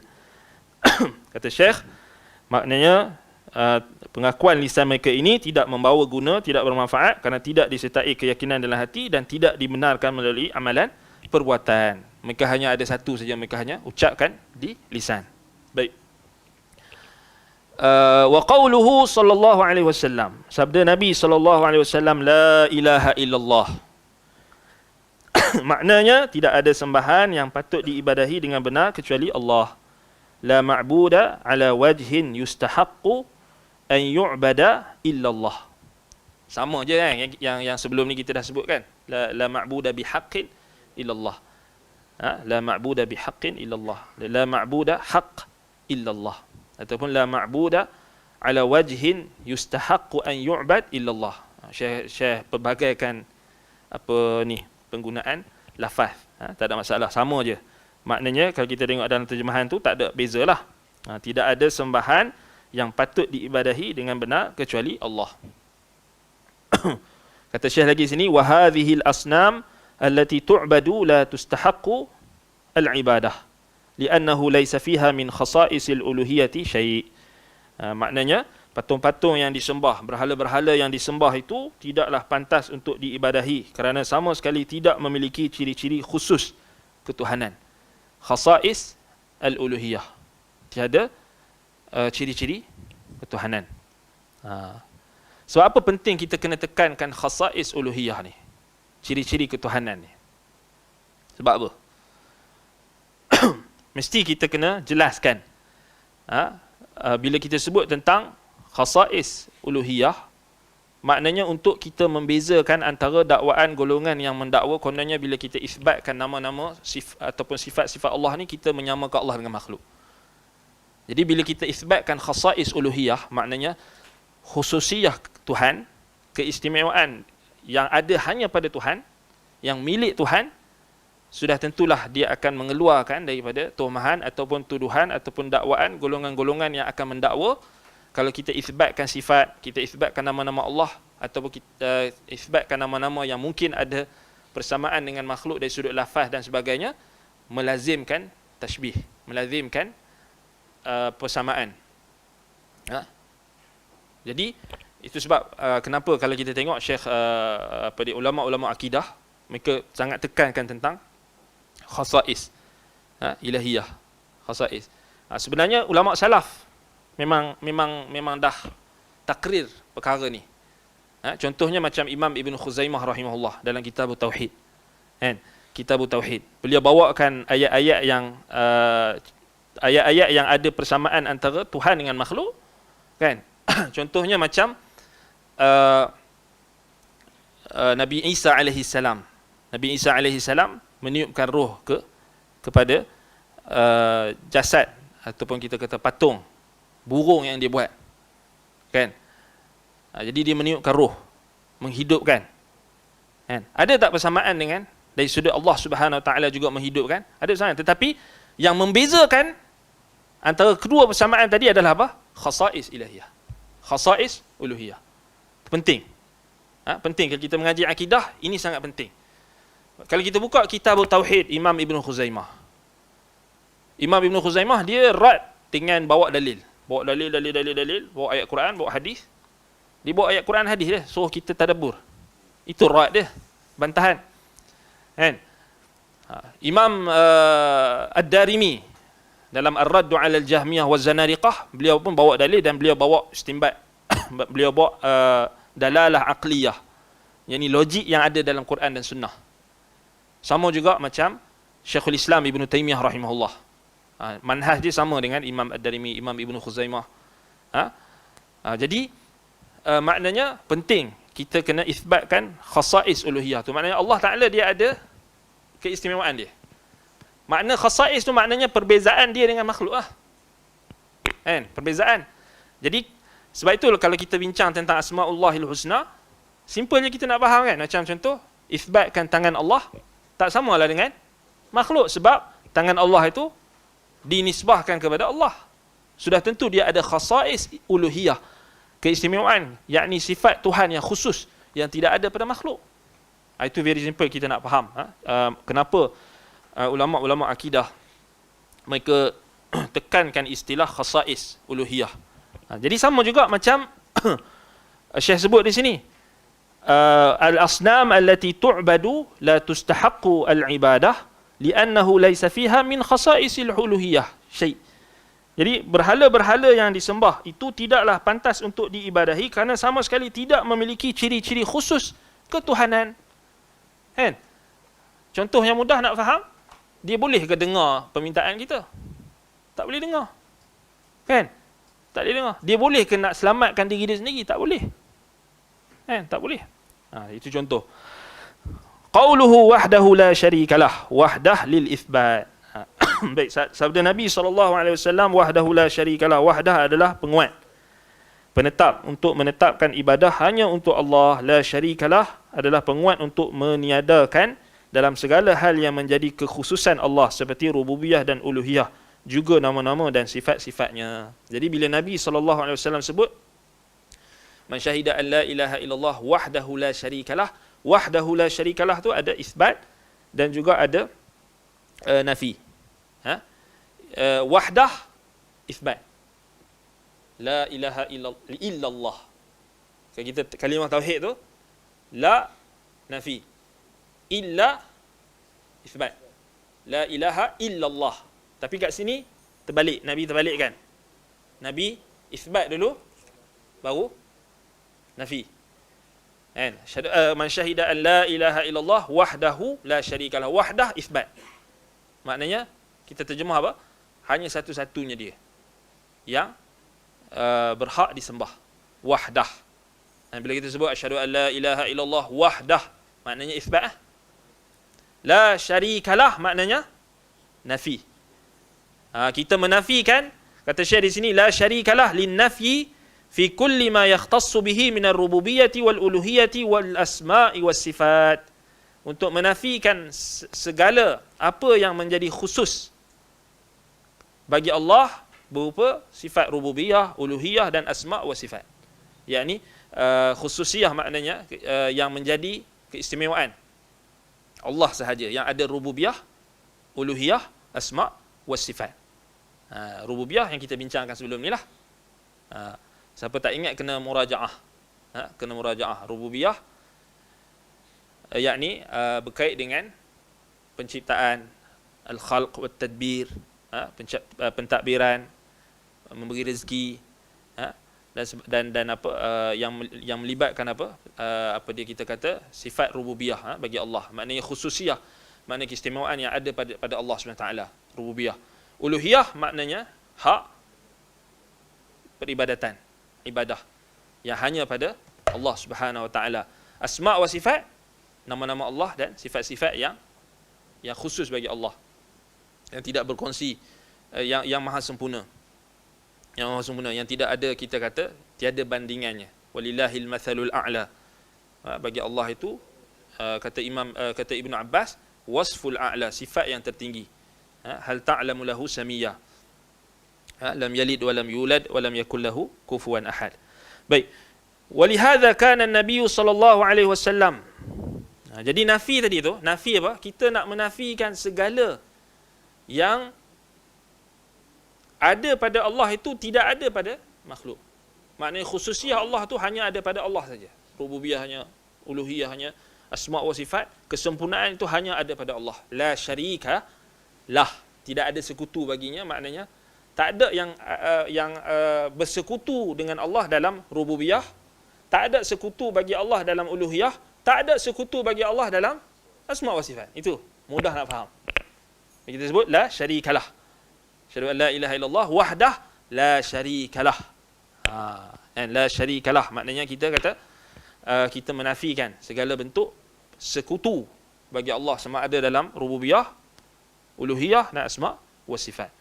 [SPEAKER 1] Kata Syekh, maknanya pengakuan lisan mereka ini tidak membawa guna, tidak bermanfaat kerana tidak disertai keyakinan dalam hati dan tidak dibenarkan melalui amalan perbuatan. Mereka hanya ada satu saja, mereka hanya ucapkan di lisan. Baik. Wa qawluhu sallallahu alaihi wasallam, sabda Nabi sallallahu alaihi wasallam, la ilaha illallah. Maknanya tidak ada sembahan yang patut diibadahi dengan benar kecuali Allah. La ma'buda ala wajhin yustahaqqu an yu'bada illallah. Sama je kan yang sebelum ni kita dah sebut kan. La ma'buda bihaqqin illallah. La ma'buda bihaqqin illallah. La ma'buda haqq illallah. Ataupun la ma'buda ala wajhin yustahaqqu an yu'bad illallah. Syekh pelbagaikan apa ni penggunaan lafaz. Tak ada masalah, sama je. Maknanya kalau kita tengok dalam terjemahan tu tak ada bezalah. Tidak ada sembahan yang patut diibadahi dengan benar kecuali Allah. Kata Syekh lagi sini, wa hadhihi al-asnam allati tu'badu la tustahaqqu al-ibadah li'annahu laysa fiha min khasa'isil uluhiyati syai'. Maknanya patung-patung yang disembah, berhala-berhala yang disembah itu tidaklah pantas untuk diibadahi kerana sama sekali tidak memiliki ciri-ciri khusus ketuhanan. Khasa'is al-uluhiyah. Tiada ciri-ciri ketuhanan. Sebab apa penting kita kena tekankan khasa'is uluhiyah ni? Ciri-ciri ketuhanan ni. Sebab apa? Mesti kita kena jelaskan. Bila kita sebut tentang khasa'is uluhiyah, maknanya untuk kita membezakan antara dakwaan golongan yang mendakwa kononnya bila kita isbatkan nama-nama ataupun sifat-sifat Allah ni, kita menyamakan Allah dengan makhluk. Jadi bila kita isbatkan khasa'is uluhiyah, maknanya khususiyah Tuhan, keistimewaan yang ada hanya pada Tuhan, yang milik Tuhan, sudah tentulah dia akan mengeluarkan daripada tumahan ataupun tuduhan ataupun dakwaan golongan-golongan yang akan mendakwa. Kalau kita isbatkan sifat, kita isbatkan nama-nama Allah, ataupun kita isbatkan nama-nama yang mungkin ada persamaan dengan makhluk dari sudut lafaz dan sebagainya, melazimkan tashbih. melazimkan persamaan. Jadi itu sebab kenapa kalau kita tengok Syekh ulama-ulama akidah, mereka sangat tekankan tentang khasais ilahiyah, khasais. Sebenarnya ulama salaf memang dah takrir perkara ni. Contohnya macam Imam Ibn Khuzaimah rahimahullah dalam kitab Tauhid. Kitab Tauhid. Beliau bawakan ayat-ayat yang ada persamaan antara Tuhan dengan makhluk, kan? Contohnya macam Nabi Isa alaihi salam. Nabi Isa alaihi salam meniupkan roh kepada jasad ataupun kita kata patung burung yang dia buat, kan? Jadi dia meniupkan roh, menghidupkan, kan? Ada tak persamaan dengan dari sudut Allah Subhanahu Wa Taala juga menghidupkan? Ada persamaan, tetapi yang membezakan antara kedua persamaan tadi adalah apa? Khasais ilahiyah, khasais uluhiyah. Penting. Penting kalau kita mengaji akidah, ini sangat penting. Kalau kita buka kitab Tauhid Imam Ibn Khuzaimah. Imam Ibn Khuzaimah dia rad dengan bawa dalil. Bawa dalil, bawa ayat Quran, bawa hadis. Dia bawa ayat Quran hadis dia, suruh kita tadabbur. Itu rad dia, bantahan. Kan? Imam Ad-Darimi dalam Ar-Raddu 'ala al-Jahmiyah wa Zanariqah, beliau pun bawa dalil dan beliau bawa istinbat. Beliau bawa dalalah aqliyah, yakni logik yang ada dalam Quran dan Sunnah. Sama juga macam Syekhul Islam Ibn Taymiyah rahimahullah. Manhaj dia sama dengan Imam Ad-Darimi, Imam Ibn Khuzaimah. Jadi maknanya penting kita kena isbatkan khasais uluhiyah tu. Maknanya Allah Ta'ala dia ada keistimewaan dia. Makna khasais tu maknanya perbezaan dia dengan makhluk lah. Kan? Perbezaan. Jadi sebab itu kalau kita bincang tentang Asma'ullahil Husna, simple je kita nak faham, kan? Macam contoh, isbatkan tangan Allah tak samalah dengan makhluk, sebab tangan Allah itu dinisbahkan kepada Allah. Sudah tentu dia ada khasais uluhiyah, keistimewaan, yakni sifat Tuhan yang khusus yang tidak ada pada makhluk. Itu very simple kita nak faham. Kenapa ulama-ulama akidah mereka tekankan istilah khasais uluhiyah. Jadi sama juga macam Syekh sebut di sini, al-asnam allati tu'badu la tustahaqqu al-ibadah li'annahu laysa fiha min khasaisil uluhiyah syai'. Jadi berhala-berhala yang disembah itu tidaklah pantas untuk diibadahi kerana sama sekali tidak memiliki ciri-ciri khusus ketuhanan. Kan? Contoh yang mudah nak faham, dia boleh ke dengar permintaan kita? Tak boleh dengar. Kan? Tak boleh dengar. Dia boleh ke nak selamatkan diri dia sendiri? Tak boleh. Tak boleh. Itu contoh. Qauluhu wahdahu la syarikalah. Wahdah lil itsbat. Baik, sabda Nabi SAW, wahdahu la syarikalah. Wahdah adalah penguat, penetap, untuk menetapkan ibadah hanya untuk Allah. La syarikalah adalah penguat untuk meniadakan dalam segala hal yang menjadi kekhususan Allah seperti rububiyah dan uluhiyah, juga nama-nama dan sifat-sifatnya. Jadi bila Nabi SAW sebut man syahida an la ilaha illallah wahdahu la syarikalah, wahdahu la syarikalah tu ada isbat dan juga ada nafi. Wahdah isbat, la ilaha illallah. Kalau kita kalimah tauhid tu la nafi, illa isbat, la ilaha illallah. Tapi kat sini terbalik, Nabi terbalikkan. Nabi isbat dulu baru nafi. Kan? Man syahida an la ilaha illallah wahdahu la syarikalah. Wahdah isbat. Maknanya kita terjemah apa? Hanya satu-satunya dia yang berhak disembah. Wahdah. Dan bila kita sebut asyhadu an la ilaha illallah wahdah, maknanya isbat. La syarikalah maknanya nafi. Kita menafikan, kata Syekh di sini, la syarikalah lin nafyi fi kulli ma yakhtassu bihi min ar-rububiyyati wal uluhiyyati wal asma'i was sifat. Untuk menafikan segala apa yang menjadi khusus bagi Allah berupa sifat rububiyah, uluhiyah dan asma' wa sifat. Yakni khususiyah maknanya yang menjadi keistimewaan Allah sahaja, yang ada rububiyah, uluhiyah, asma' wa sifat. Rububiyah yang kita bincangkan sebelum ni lah. Siapa tak ingat kena murajaah. Kena murajaah. Rububiyah yakni berkait dengan penciptaan, al-khalq wa tadbir, pentadbiran, memberi rezeki, dan apa yang melibatkan apa dia kita kata sifat rububiyah bagi Allah. Maknanya khususiyah, maknanya keistimewaan yang ada pada Allah SWT. Rububiyah. Uluhiyah maknanya hak peribadatan, ibadah yang hanya pada Allah Subhanahu Wa Taala. Asma wa sifat, nama-nama Allah dan sifat-sifat yang khusus bagi Allah, yang tidak berkongsi, yang maha sempurna, yang tidak ada, kita kata tiada bandingannya. Walillahil mathalul a'la. Bagi Allah itu, kata Ibnu Abbas, wasful a'la, sifat yang tertinggi. Hal ta'lamu lahu samiyya. Lam yalid wa lam yulad wa lam yakul lahu kufuwan ahad. Baik. Walihadza kana an-nabiy sallallahu alaihi wasallam. Jadi nafi tadi tu, nafi apa? Kita nak menafikan segala yang ada pada Allah itu tidak ada pada makhluk. Maknanya khususiyah Allah tu hanya ada pada Allah saja. Rububiyahnya, uluhiyahnya, asma wa sifat, kesempurnaan itu hanya ada pada Allah. La syarika lah, tidak ada sekutu baginya. Maknanya tak ada yang bersekutu dengan Allah dalam rububiyah, tak ada sekutu bagi Allah dalam uluhiyah, tak ada sekutu bagi Allah dalam asma wa sifat. Itu mudah nak faham. Kita sebut la syarikalah. Syahadu an la ilaha illallah wahdah la syarikalah. La syarikalah maknanya kita kata kita menafikan segala bentuk sekutu bagi Allah, sama ada dalam rububiyah, uluhiyah dan asma wa sifat.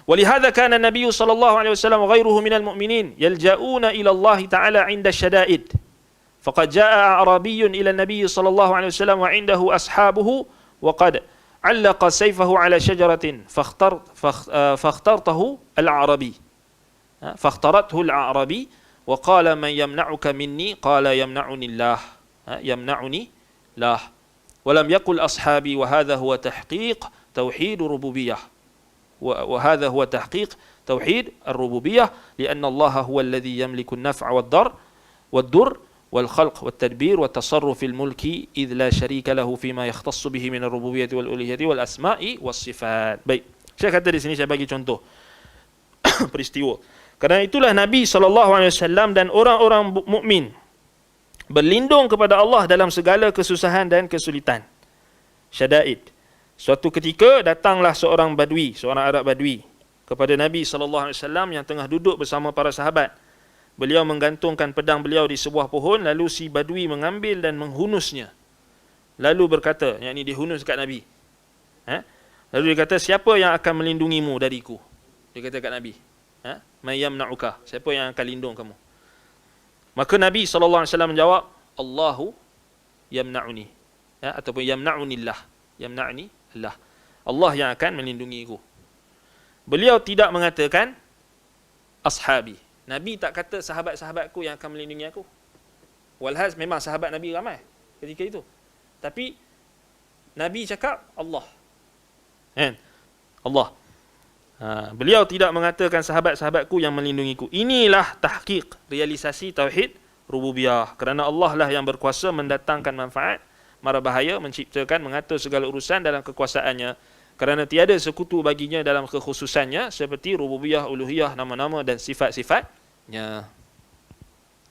[SPEAKER 1] ولهذا كان النبي صلى الله عليه وسلم وغيره من المؤمنين يلجؤون إلى الله تعالى عند الشدائد. فقد جاء أعرابي إلى النبي صلى الله عليه وسلم وعنده أصحابه وقد علق سيفه على شجرة فاخترته الأعرابي وقال من يمنعك مني قال يمنعني الله ولم يقل أصحابي وهذا هو تحقيق توحيد ربوبية وهذا هو تحقيق توحيد الربوبية لأن الله هو الذي يملك النفع والضر والخلق والتدبير والتصرف الملكي إذ لا شريك له فيما يختص به من الربوبية والألوهية والأسماء والصفات. Baik, saya kata di sini saya bagi contoh peristiwa. Kerana itulah Nabi SAW dan orang-orang mukmin berlindung kepada Allah dalam segala kesusahan dan kesulitan. Syadaid. Suatu ketika datanglah seorang Arab Badui kepada Nabi SAW yang tengah duduk bersama para sahabat. Beliau menggantungkan pedang beliau di sebuah pohon, lalu si Badui mengambil dan menghunusnya. Lalu berkata, yakni dihunus kat Nabi. Lalu dia kata, siapa yang akan melindungimu dariku? Dia kata kat Nabi. Man yamna'uka, siapa yang akan lindung kamu? Maka Nabi SAW menjawab, Allahu yamna'uni. Ataupun yamna'unillah. Yamna'ni Allah. Allah yang akan melindungiku. Beliau tidak mengatakan ashabi. Nabi tak kata sahabat-sahabatku yang akan melindungi aku. Walhaz memang sahabat Nabi ramai ketika itu. Tapi Nabi cakap Allah. Allah. Beliau tidak mengatakan sahabat-sahabatku yang melindungiku. Inilah tahqiq, realisasi tauhid rububiyah. Kerana Allah lah yang berkuasa mendatangkan manfaat, mara bahaya, menciptakan, mengatur segala urusan dalam kekuasaannya. Kerana tiada sekutu baginya dalam kekhususannya seperti rububiyah, uluhiyah, nama-nama dan sifat-sifatnya.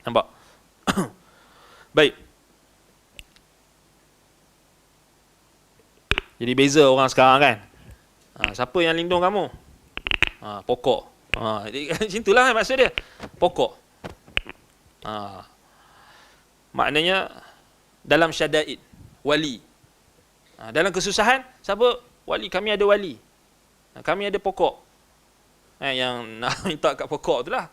[SPEAKER 1] Nampak? Baik. Jadi beza orang sekarang kan. Siapa yang lindung kamu? Pokok. Macam itulah maksud dia. Pokok. Maknanya dalam syadaid, wali. Dalam kesusahan, siapa? Wali. Kami ada wali. Kami ada pokok. Yang nak minta kat pokok tu lah.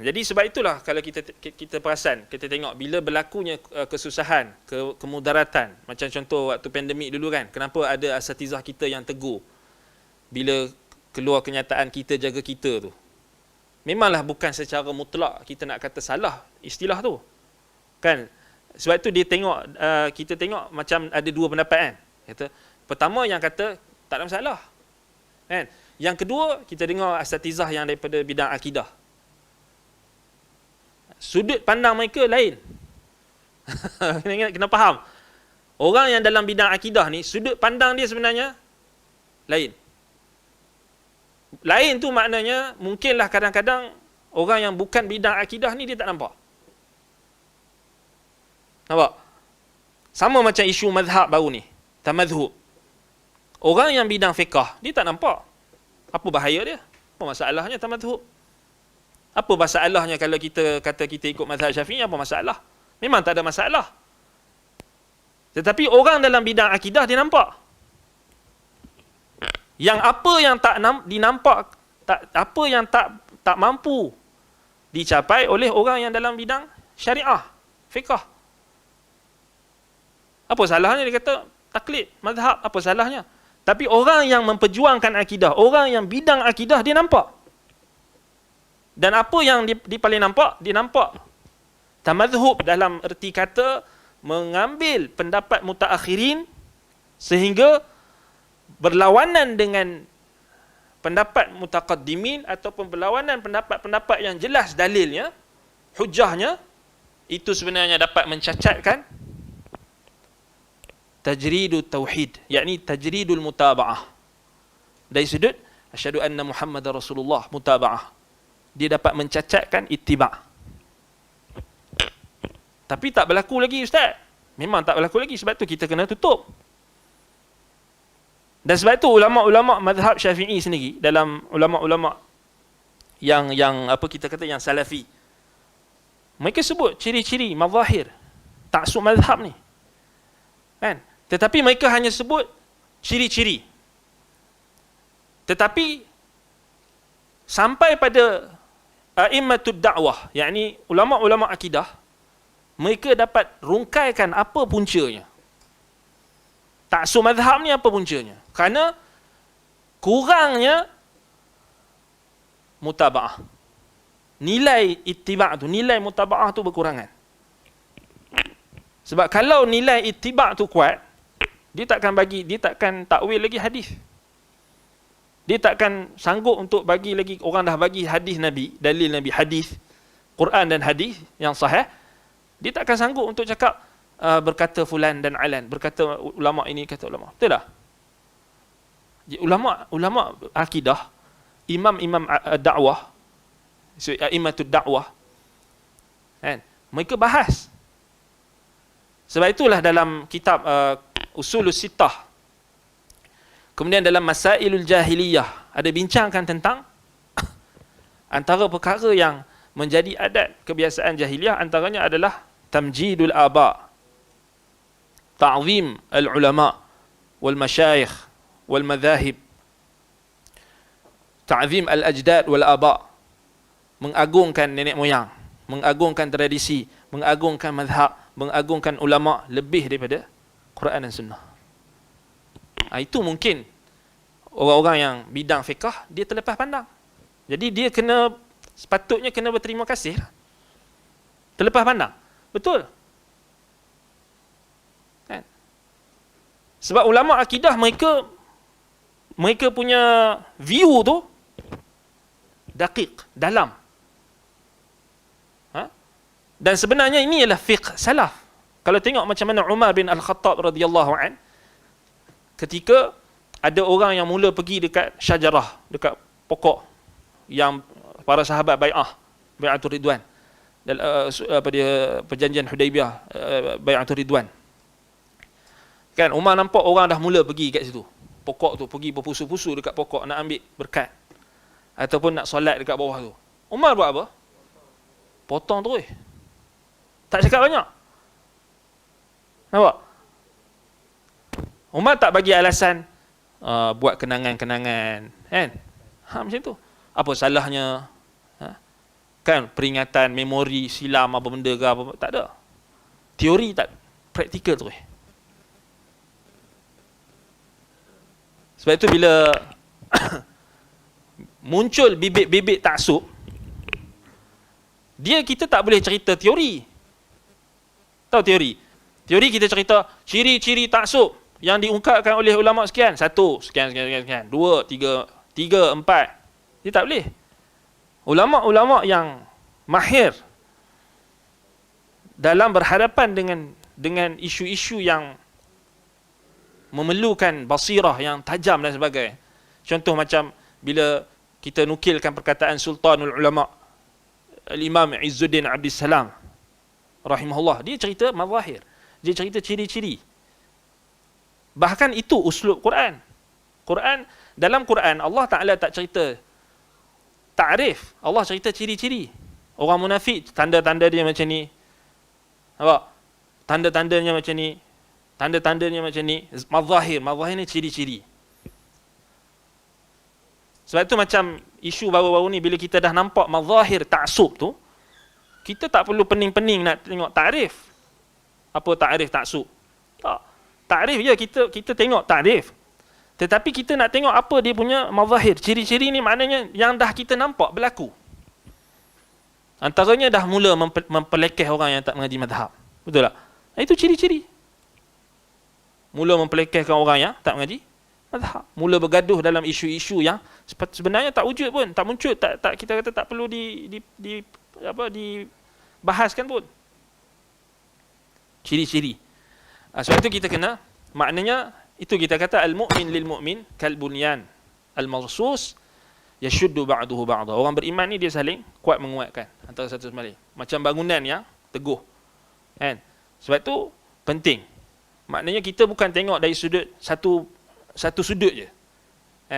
[SPEAKER 1] Jadi sebab itulah kalau kita perasan, kita tengok bila berlakunya kesusahan, kemudaratan, macam contoh waktu pandemik dulu kan, kenapa ada asatizah kita yang tegur bila keluar kenyataan kita jaga kita tu. Memanglah bukan secara mutlak kita nak kata salah istilah tu. Kan? Sebab itu dia tengok, kita tengok macam ada dua pendapat kan. Kata, pertama yang kata tak ada masalah. Kan? Yang kedua, kita dengar asatizah yang daripada bidang akidah. Sudut pandang mereka lain. kena faham. Orang yang dalam bidang akidah ni, sudut pandang dia sebenarnya lain. Lain tu maknanya, mungkinlah kadang-kadang orang yang bukan bidang akidah ni dia tak nampak. Nampak? Sama macam isu mazhab baru ni, tamadhub. Orang yang bidang fiqah, dia tak nampak. Apa bahaya dia? Apa masalahnya tamadhub? Apa masalahnya kalau kita kata kita ikut mazhab Syafi'i, apa masalah? Memang tak ada masalah. Tetapi orang dalam bidang akidah dia nampak. Yang apa yang tak dinampak, apa yang tak mampu dicapai oleh orang yang dalam bidang syariah, fiqah. Apa salahnya dia kata taklid mazhab, apa salahnya? Tapi orang yang memperjuangkan akidah, orang yang bidang akidah, dia nampak. Dan apa yang dia paling nampak? Dia nampak tamadhub dalam erti kata mengambil pendapat mutaakhirin sehingga berlawanan dengan pendapat mutaqaddimin ataupun berlawanan pendapat-pendapat yang jelas dalilnya, hujahnya, itu sebenarnya dapat mencacatkan tajridut tauhid, yakni tajridul mutaba'ah. Dari sudut asyhadu anna Muhammadar Rasulullah, mutaba'ah. Dia dapat mencacatkan ittiba'. Tapi tak berlaku lagi, Ustaz. Memang tak berlaku lagi, sebab tu kita kena tutup. Dan sebab itu ulama-ulama mazhab Syafi'i sendiri, dalam ulama-ulama yang apa kita kata yang salafi, mereka sebut ciri-ciri mazahir taksub mazhab ni. Kan? Tetapi mereka hanya sebut ciri-ciri. Tetapi sampai pada a'immatud da'wah, yakni ulama-ulama akidah, mereka dapat rungkaikan apa puncanya. Taksub mazhab ni apa puncanya? Kerana kurangnya mutaba'ah. Nilai ittiba' tu, nilai mutaba'ah tu berkurangan. Sebab kalau nilai ittiba' tu kuat, dia takkan takwil lagi hadis. Dia takkan sanggup untuk bagi lagi, orang dah bagi hadis Nabi, dalil Nabi, hadis, Quran dan hadis yang sahih, dia takkan sanggup untuk cakap berkata fulan dan alan, berkata ulama ini, kata ulama. Betul tak? Ulama akidah, imam-imam dakwah, a'immatud dakwah, kan? Mereka bahas. Sebab itulah dalam kitab Usulus Sittah, kemudian dalam Masailul Jahiliyah, ada bincangkan tentang antara perkara yang menjadi adat kebiasaan jahiliyah, antaranya adalah tamjidul aba', ta'zim al-ulama wal masyayikh wal madhahib, ta'zim al-ajdad wal aba', mengagungkan nenek moyang, mengagungkan tradisi, mengagungkan mazhab, mengagungkan ulama lebih daripada Quran dan Sunnah. Itu mungkin orang-orang yang bidang fiqah, dia terlepas pandang. Jadi dia sepatutnya kena berterima kasih. Terlepas pandang. Betul. Kan? Sebab ulama akidah, mereka punya view tu daqiq, dalam. Dan sebenarnya ini ialah fiqh salaf. Kalau tengok macam mana Umar bin Al-Khattab radhiyallahu an, ketika ada orang yang mula pergi dekat syajarah, dekat pokok yang para sahabat bai'atul ridwan, perjanjian Hudaibiyah, bai'atul ridwan. Kan Umar nampak orang dah mula pergi kat situ. Pokok tu, pergi berpusu-pusu dekat pokok nak ambil berkat ataupun nak solat dekat bawah tu. Umar buat apa? Potong terus. Tak cakap banyak. Nampak? Umar tak bagi alasan buat kenangan-kenangan, kan? Macam tu. Apa salahnya? Kan peringatan, memori, silam apa benda ke apa, tak ada. Teori tak, praktikal terus. Sebab itu bila muncul bibit-bibit taksub, kita tak boleh cerita teori. Tahu teori? Teori kita cerita ciri-ciri taksub yang diungkapkan oleh ulama sekian. 1, sekian. 2, 3,
[SPEAKER 2] 3, 4. Dia tak boleh. Ulama-ulama yang mahir dalam berhadapan dengan isu-isu yang memerlukan basirah yang tajam dan sebagainya. Contoh macam bila kita nukilkan perkataan Sultanul Ulama Al-Imam Izzuddin Abdus Salam rahimahullah, dia cerita mazahir, dia cerita ciri-ciri. Bahkan itu uslub Quran. Dalam Quran Allah Ta'ala tak cerita ta'rif, Allah cerita ciri-ciri. Orang munafik, tanda-tanda dia macam ni. Nampak? Tanda-tandanya macam ni. Tanda-tandanya macam ni. Mazahir ni ciri-ciri. Sebab tu macam isu baru-baru ni, bila kita dah nampak mazahir ta'sub tu, kita tak perlu pening-pening nak tengok ta'rif. Apa ta'rif ta'sub? Tak. Ta'rif je, kita tengok ta'rif. Tetapi kita nak tengok apa dia punya mazahir. Ciri-ciri ni maknanya yang dah kita nampak berlaku. Antaranya dah mula mempelekeh orang yang tak mengaji mazhab. Betul tak? Itu ciri-ciri. Mula mempelekehkan orang yang tak mengaji mazhab. Mula bergaduh dalam isu-isu yang sebenarnya tak wujud pun, tak muncul, tak kita kata tak perlu dibahaskan pun. Ciri-ciri. Sebab itu kita kena, maknanya itu kita kata al-mu'min lil mu'min kal bunyan al-marsus yashuddu ba'duhu ba'dha. Orang beriman ni dia saling kuat menguatkan antara satu sama lain. Macam bangunan yang teguh. Kan? Sebab tu penting. Maknanya kita bukan tengok dari sudut satu sudut je.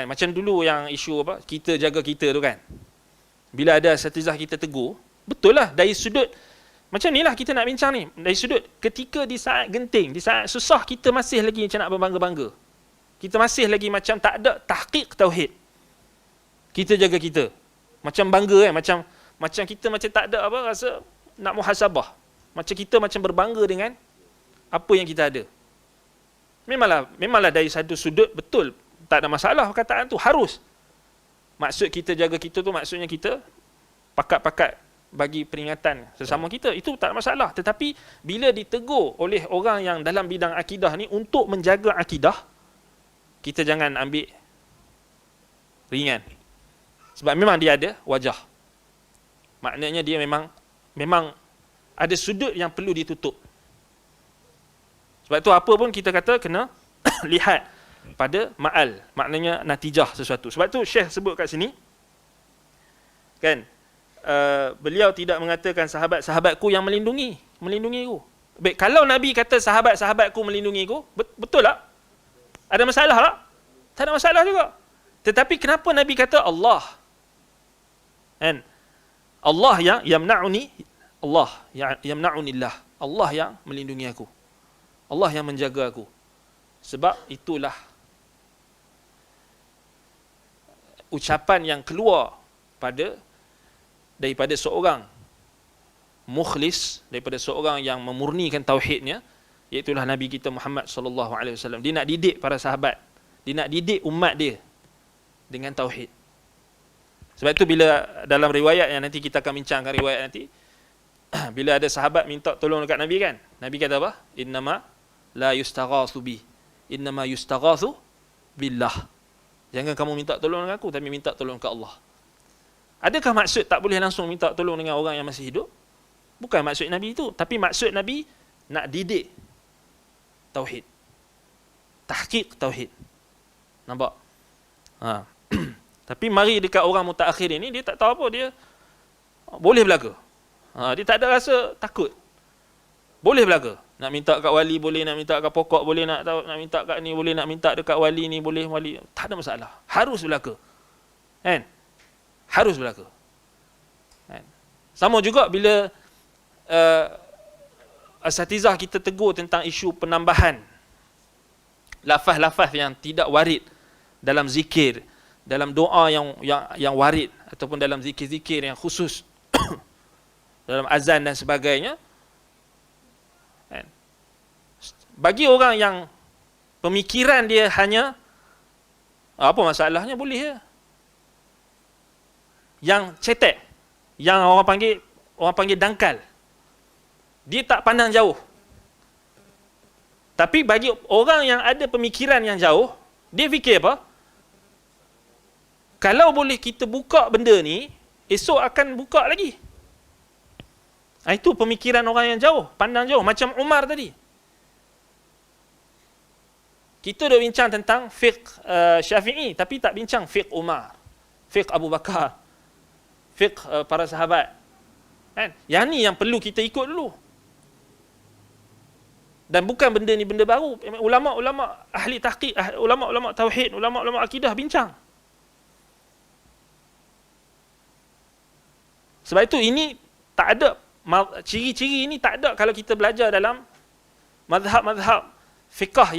[SPEAKER 2] Macam dulu yang isu apa, kita jaga kita tu kan. Bila ada asatizah kita tegur, betul lah dari sudut macam ni lah kita nak bincang ni. Dari sudut ketika di saat genting, di saat susah, kita masih lagi macam nak berbangga-bangga. Kita masih lagi macam tak ada tahqiq tauhid. Kita jaga kita. Macam bangga kan, macam kita macam tak ada apa, rasa nak muhasabah. Macam kita macam berbangga dengan apa yang kita ada. Memanglah dari satu sudut betul, tak ada masalah perkataan tu, harus. Maksud kita jaga kita tu maksudnya kita pakat-pakat bagi peringatan sesama kita, itu tak ada masalah. Tetapi bila ditegur oleh orang yang dalam bidang akidah ni untuk menjaga akidah, kita jangan ambil ringan. Sebab memang dia ada wajah. Maknanya dia memang ada sudut yang perlu ditutup. Sebab tu apa pun kita kata kena lihat pada ma'al, maknanya natijah sesuatu. Sebab tu Syekh sebut kat sini kan, beliau tidak mengatakan sahabat-sahabatku yang melindungi aku. Baik, kalau Nabi kata sahabat-sahabatku melindungi aku, betul tak? Ada masalah tak? Tak ada masalah juga. Tetapi kenapa Nabi kata Allah? Kan? Allah yang yamna'uni, Allah yang yamna'unillah. Allah yang melindungi aku. Allah yang menjaga aku. Sebab itulah ucapan yang keluar daripada seorang mukhlis, daripada seorang yang memurnikan tauhidnya, iaitulah Nabi kita Muhammad sallallahu alaihi wasallam. Dia nak didik para sahabat, dia nak didik umat dia dengan tauhid. Sebab itu bila dalam riwayat yang nanti kita akan bincangkan riwayat nanti, bila ada sahabat minta tolong dekat Nabi kan, Nabi kata apa? Innama la yustaghatsu bi, innama yustaghatsu billah. Jangan kamu minta tolong dengan aku, tapi minta tolong ke Allah. Adakah maksud tak boleh langsung minta tolong dengan orang yang masih hidup? Bukan maksud Nabi itu. Tapi maksud Nabi nak didik tauhid. Tahqiq tauhid. Nampak? Tapi mari dekat orang mutaakhir ini, dia tak tahu apa, dia boleh belaka. Dia tak ada rasa takut. Boleh belaka. Nak minta kat wali boleh, nak minta kat pokok boleh, nak minta kat ni boleh, nak minta dekat wali ni boleh, wali. Tak ada masalah. Harus belaka. Kan? Harus berlaku. Sama juga bila asatizah kita tegur tentang isu penambahan lafaz-lafaz yang tidak warid dalam zikir, dalam doa yang warid, ataupun dalam zikir-zikir yang khusus dalam azan dan sebagainya. Bagi orang yang pemikiran dia hanya apa masalahnya, boleh ya. Yang cetek, yang orang panggil dangkal, dia tak pandang jauh. Tapi bagi orang yang ada pemikiran yang jauh, dia fikir apa? Kalau boleh kita buka benda ni, esok akan buka lagi. Itu pemikiran orang yang jauh, pandang jauh. Macam Umar tadi. Kita dah bincang tentang fiqh Syafi'i, tapi tak bincang fiqh Umar, fiqh Abu Bakar, fiqh para sahabat. Kan? Yang ni yang perlu kita ikut dulu. Dan bukan benda ni benda baru. Ulama-ulama ahli tahqiq, ulama-ulama tauhid, ulama-ulama akidah bincang. Sebab itu ini tak ada, ciri-ciri ini tak ada kalau kita belajar dalam mazhab-mazhab fiqh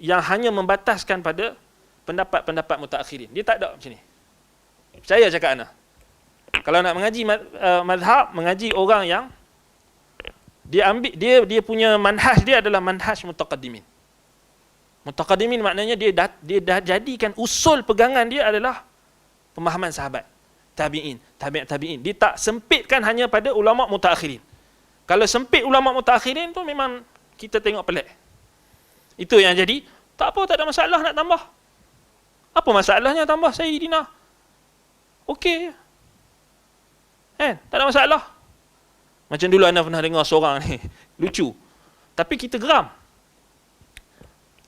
[SPEAKER 2] yang hanya membataskan pada pendapat-pendapat mutaakhirin. Dia tak ada macam ni. Percaya cakap ana. Kalau nak mengaji mazhab, mengaji orang yang dia ambil dia punya manhaj dia adalah manhaj mutaqaddimin. Mutaqaddimin maknanya dia dah jadikan usul pegangan dia adalah pemahaman sahabat, tabi'in, tabi'in. Dia tak sempitkan hanya pada ulama mutaakhirin. Kalau sempit ulama mutaakhirin tu memang kita tengok pelik. Itu yang jadi, tak apa, tak ada masalah nak tambah. Apa masalahnya tambah Sayyidina? Okey. Tak ada masalah. Macam dulu anda pernah dengar seorang ni, lucu. Tapi kita geram.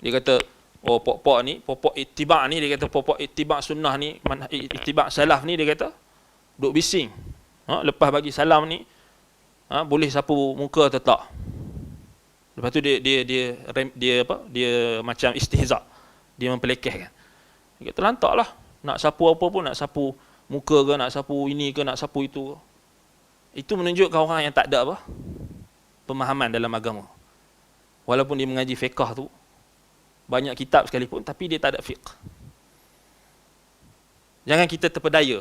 [SPEAKER 2] Dia kata, pokok ittiba' ni, dia kata pokok ittiba' sunnah ni, ittiba' salaf ni, dia kata, duk bising. Lepas bagi salam ni, boleh sapu muka atau tak? Lepas tu dia macam istihza. Dia mempelekehkan. Dia kata, lantaklah. Nak sapu apa pun, nak sapu muka ke, nak sapu ini ke, nak sapu itu ke. Itu menunjukkan orang yang tak ada pemahaman dalam agama. Walaupun dia mengaji fiqh tu, banyak kitab sekalipun, tapi dia tak ada fiqh. Jangan kita terpedaya.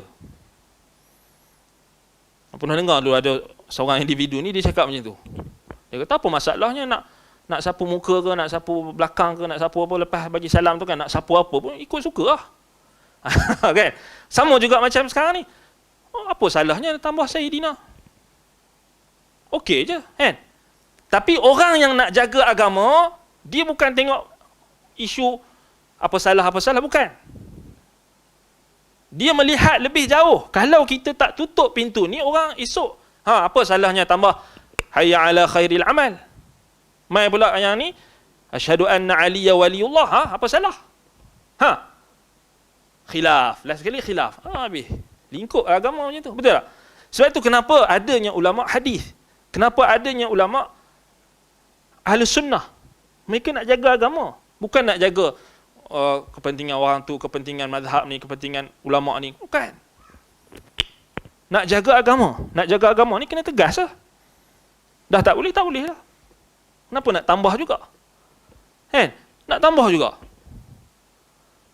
[SPEAKER 2] Pernah dengar dulu ada seorang individu ni, dia cakap macam tu. Dia kata, apa masalahnya nak sapu muka ke, nak sapu belakang ke, nak sapu apa, lepas bagi salam tu kan, nak sapu apa pun, ikut suka lah. Kan? Sama juga macam sekarang ni. Apa salahnya tambah Sayyidina? Okey je, kan? Tapi orang yang nak jaga agama, dia bukan tengok isu apa salah, bukan. Dia melihat lebih jauh. Kalau kita tak tutup pintu ni, orang esok, apa salahnya tambah hayya ala khairil amal. Mai pula yang ni, asyhadu anna aliya waliyullah, apa salah? Khilaf, last sekali khilaf. Habis. Lingkup agama macam tu. Betul tak? Sebab itu kenapa adanya ulama hadis? Kenapa adanya ulama ahli sunnah? Mereka nak jaga agama, bukan nak jaga kepentingan orang tu, kepentingan mazhab ni, kepentingan ulama ni. Bukan. Nak jaga agama. Nak jaga agama ni kena tegas lah. Dah tak boleh lah. Kenapa nak tambah juga? Kan? Nak tambah juga.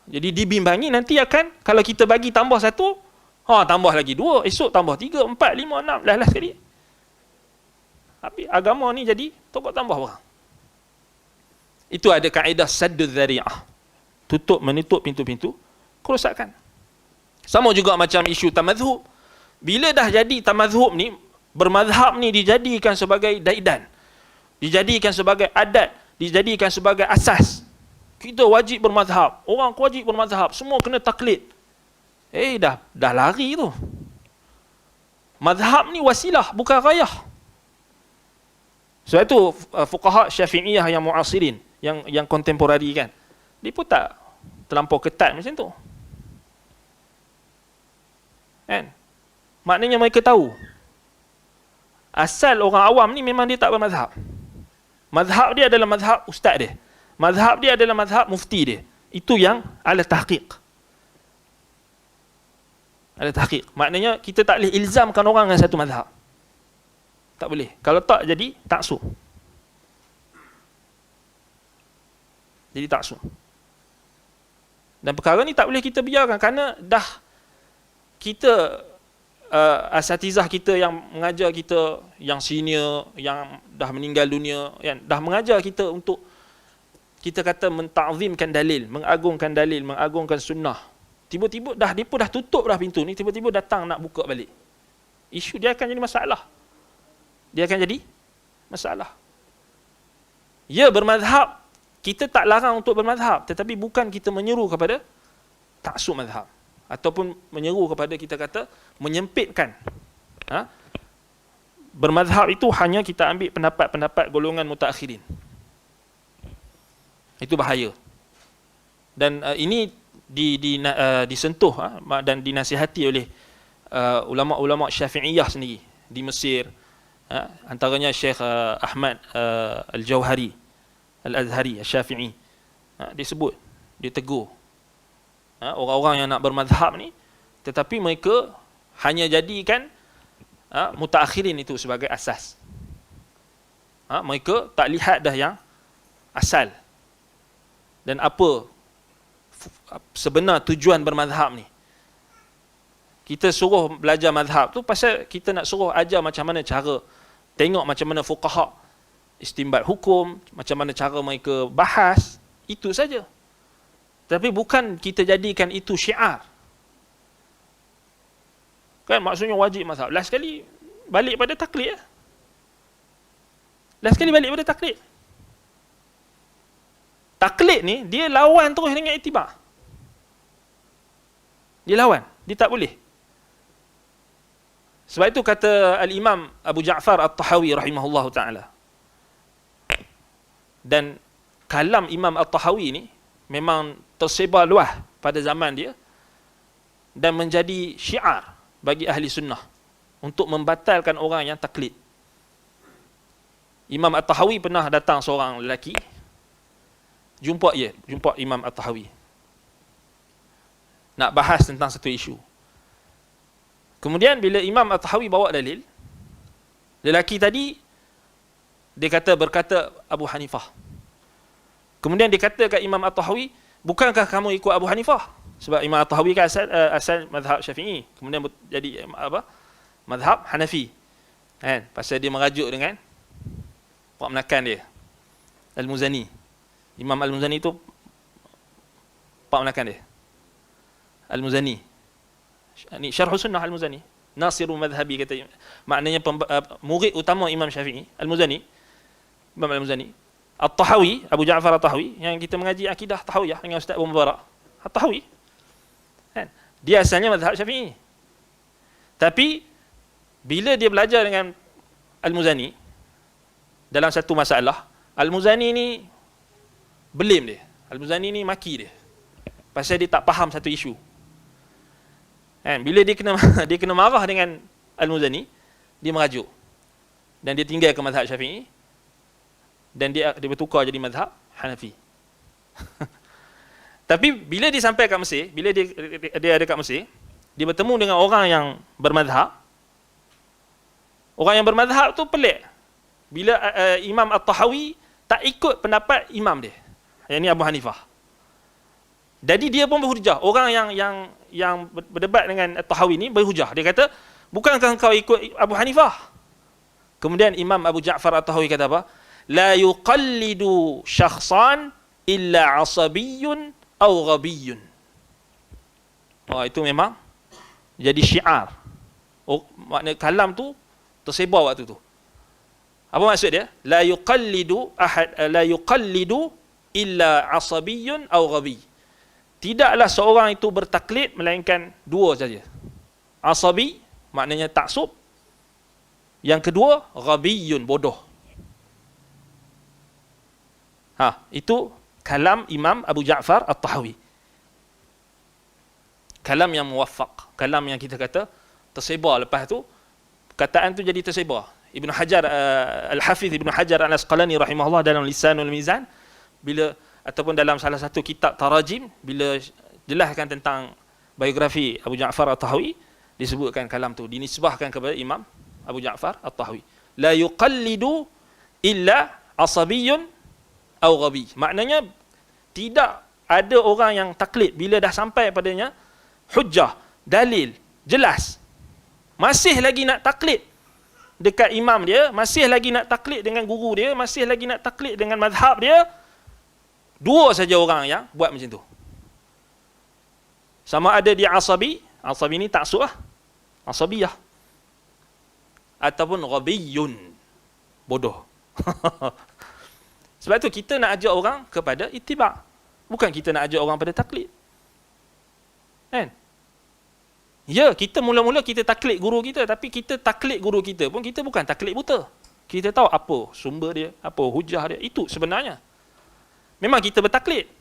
[SPEAKER 2] Jadi dibimbangi nanti akan, kalau kita bagi tambah satu, tambah lagi dua, esok tambah 3, 4, 5, 6, last sekali. Tapi agama ni jadi tokok tambah orang. Itu ada kaedah saddud dzari'ah. Menutup pintu-pintu kerosakan. Sama juga macam isu tamadhub. Bila dah jadi tamadhub ni, bermazhab ni dijadikan sebagai daidan, dijadikan sebagai adat, dijadikan sebagai asas. Kita wajib bermazhab. Orang wajib bermazhab. Semua kena taklid. Dah lari tu. Mazhab ni wasilah, bukan rayah. Sebab itu fuqaha Syafi'iyah yang muasirin, yang kontemporari kan, dia pun tak terlampau ketat macam tu. Kan? Maknanya mereka tahu asal orang awam ni memang dia tak bermazhab. Mazhab dia adalah mazhab ustaz dia. Mazhab dia adalah mazhab mufti dia. Itu yang ala tahqiq. Ala tahqiq. Maknanya kita tak boleh ilzamkan orang dengan satu mazhab. Tak boleh. Kalau tak jadi taksub. Jadi taksub. Dan perkara ni tak boleh kita biarkan kerana dah kita asatizah kita yang mengajar kita, yang senior, yang dah meninggal dunia, yang dah mengajar kita untuk kita kata menta'zimkan dalil, mengagungkan sunnah. Tiba-tiba dia pun dah tutup dah pintu ni, tiba-tiba datang nak buka balik. Isu dia akan jadi masalah. Dia akan jadi masalah. Ya, bermazhab, kita tak larang untuk bermazhab, tetapi bukan kita menyeru kepada taksub mazhab. ataupun menyeru kepada kita kata menyempitkan. Bermazhab itu hanya kita ambil pendapat-pendapat golongan mutaakhirin. Itu bahaya. Dan ini disentuh dan dinasihati oleh ulama-ulama Syafi'iyah sendiri di Mesir. Antaranya Syekh Ahmad Al-Jauhari Al-Azhari Al-Syafi'i. Dia sebut, dia tegur orang-orang yang nak bermazhab ni, tetapi mereka hanya jadikan mutaakhirin itu sebagai asas. Mereka tak lihat dah yang asal dan apa sebenar tujuan bermazhab ni. Kita suruh belajar mazhab tu pasal kita nak suruh ajar macam mana cara, tengok macam mana fuqaha istinbat hukum, macam mana cara mereka bahas, itu saja. Tapi bukan kita jadikan itu syiar. Kan maksudnya wajib mazhab. Last sekali balik pada taklid. Last sekali balik pada taklid. Taklid ni dia lawan terus dengan ittiba'. Dia lawan, dia tak boleh. Sebab itu kata Al-Imam Abu Ja'far At-Tahawi rahimahullahu ta'ala. Dan kalam Imam At-Tahawi ni memang tersebar luas pada zaman dia dan menjadi syiar bagi ahli sunnah untuk membatalkan orang yang taklid. Imam At-Tahawi pernah datang seorang lelaki, jumpa Imam At-Tahawi nak bahas tentang satu isu. Kemudian bila Imam At-Tahawi bawa dalil, lelaki tadi berkata Abu Hanifah. Kemudian dia kata kat Imam At-Tahawi, bukankah kamu ikut Abu Hanifah? Sebab Imam At-Tahawi kan asal mazhab Syafi'i, kemudian jadi mazhab Hanafi. Kan? Pasal dia merajuk dengan pak menakan dia, Al-Muzani. Imam Al-Muzani tu pak menakan dia, Al-Muzani. Ini Syarh Sunnah Al-Muzani. Nasiru madhabi kata, maknanya murid utama Imam Syafi'i, Al-Muzani, Imam Al-Muzani. At-Tahawi, Abu Ja'far At-Tahawi, yang kita mengaji akidah Tahawiyah dengan Ustaz Abu Mubarak. At-Tahawi, kan? Dia asalnya mazhab Syafi'i. Tapi bila dia belajar dengan Al-Muzani dalam satu masalah, Al-Muzani ni belim dia. Al-Muzani ni maki dia. Pasal dia tak faham satu isu. Kan? Bila dia kena marah dengan Al-Muzani, dia merajuk. Dan dia tinggal ke mazhab Syafi'i. Dan dia bertukar jadi mazhab Hanafi. Tapi bila dia sampai kat Mesir, bila dia ada kat Mesir, dia bertemu dengan orang yang bermazhab. Orang yang bermazhab tu pelik. Bila Imam At-Tahawi tak ikut pendapat imam dia, yang ni Abu Hanifah. Jadi dia pun berhujah. Orang yang berdebat dengan At-Tahawi ni berhujah. Dia kata, bukankah kau ikut Abu Hanifah? Kemudian Imam Abu Ja'far At-Tahawi kata apa? La yuqallidu syakhsan illa asabiyyun aw ghabiyyun. Itu memang jadi syiar. Makna kalam tu tersebar waktu tu. Apa maksud dia? La yuqallidu illa asabiyyun aw ghabiy. Tidaklah seorang itu bertaklid melainkan dua saja. Asabi maknanya taksub. Yang kedua, ghabiyyun, bodoh. Itu kalam Imam Abu Ja'far At-Tahawi. Kalam yang muwaffaq, kalam yang kita kata tersebar. Lepas tu perkataan tu jadi tersebar. Ibn Hajar Al-Hafiz Ibn Hajar Al-Asqalani rahimahullah dalam Lisanul Mizan, bila ataupun dalam salah satu kitab tarajim, bila jelaskan tentang biografi Abu Ja'far At-Tahawi, disebutkan kalam tu dinisbahkan kepada Imam Abu Ja'far At-Tahawi. La yuqallidu illa asabiyyun aw ghabi. Maknanya tidak ada orang yang taklid bila dah sampai padanya hujjah, dalil jelas, masih lagi nak taklid dekat imam dia, masih lagi nak taklid dengan guru dia, masih lagi nak taklid dengan mazhab dia. Dua saja orang yang buat macam tu. Sama ada dia asabi ni taksub asabiyah, ataupun ghabiyun, bodoh. Sebab tu kita nak ajak orang kepada ittiba', bukan kita nak ajak orang pada taklid. Kan? Ya, kita mula-mula kita taklid guru kita, tapi kita taklid guru kita pun kita bukan taklid buta. Kita tahu apa sumber dia, apa hujah dia. Itu sebenarnya. Memang kita bertaklid.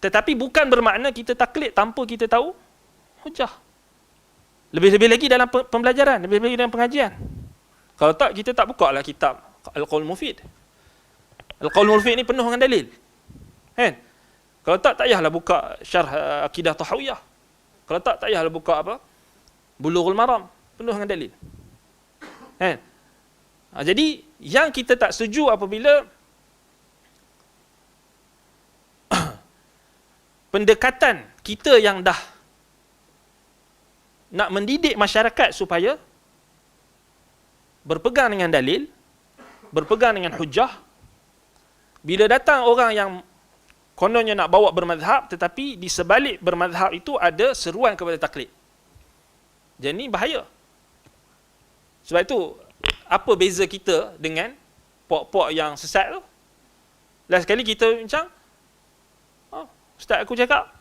[SPEAKER 2] Tetapi bukan bermakna kita taklid tanpa kita tahu hujah. Lebih-lebih lagi dalam pembelajaran, lebih-lebih lagi dalam pengajian. Kalau tak, kita tak buka lah kitab Al-Qaul Mufid. Al-Qaul Mufid ni penuh dengan dalil. Kan? Kalau tak, tak payahlah buka syarh Akidah Tahawiyah. Kalau tak, tak payahlah buka apa? Bulughul Maram. Penuh dengan dalil. Kan? Jadi, yang kita tak setuju apabila pendekatan kita yang dah nak mendidik masyarakat supaya berpegang dengan dalil, berpegang dengan hujah, bila datang orang yang kononnya nak bawa bermazhab, tetapi di sebalik bermazhab itu ada seruan kepada taklid. Jadi ni bahaya. Sebab itu, apa beza kita dengan pok-pok yang sesat tu? Last sekali kita bincang, ustaz aku cakap,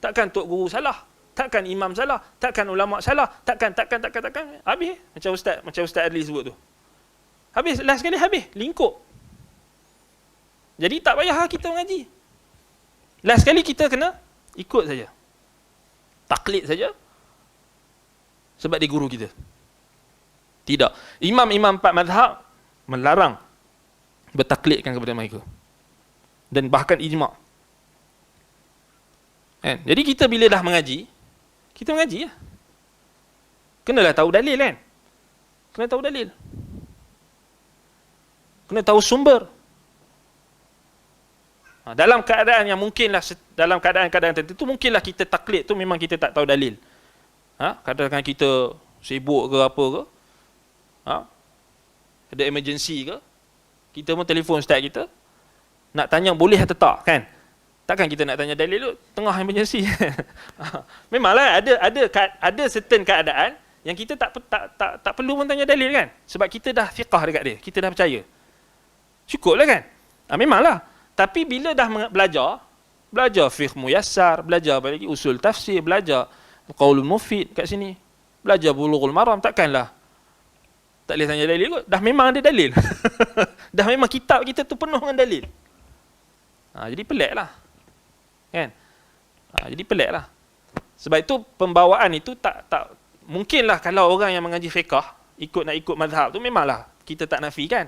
[SPEAKER 2] takkan tok guru salah, takkan imam salah, takkan ulama salah, takkan. Habis macam Ustaz Adli sebut tu. Habis, last sekali habis, lingkup. Jadi tak payah kita mengaji. Last sekali kita kena ikut saja. Taklid saja. Sebab dia guru kita. Tidak. Imam-imam 4 mazhab melarang bertaklidkan kepada mereka. Dan bahkan ijma'. Kan? Jadi kita bila dah mengaji, kita mengaji lah. Kenalah tahu dalil kan? Kena tahu dalil. Kena tahu sumber. Dalam keadaan yang mungkinlah, dalam keadaan-keadaan tertentu, mungkinlah kita taklid tu memang kita tak tahu dalil. Kadang-kadang kita sibuk ke apa ke, ada emergency ke, kita pun telefon ustaz kita, nak tanya boleh atau tak, kan? Takkan kita nak tanya dalil tu tengah emergency. Memanglah ada certain keadaan yang kita tak perlu pun tanya dalil kan? Sebab kita dah fiqah dekat dia, kita dah percaya. Cukuplah kan? Memanglah. Tapi bila dah belajar fiqh muyassar, belajar lagi usul tafsir, belajar qaulul mufid kat sini, belajar bulughul maram, takkanlah tak boleh tanya dalil kot. Dah memang ada dalil. Dah memang kitab kita tu penuh dengan dalil. Jadi peliklah. Kan? Jadi peliklah. Sebab itu pembawaan itu tak mungkinlah kalau orang yang mengaji fiqh nak ikut mazhab tu, memanglah kita tak nafikan.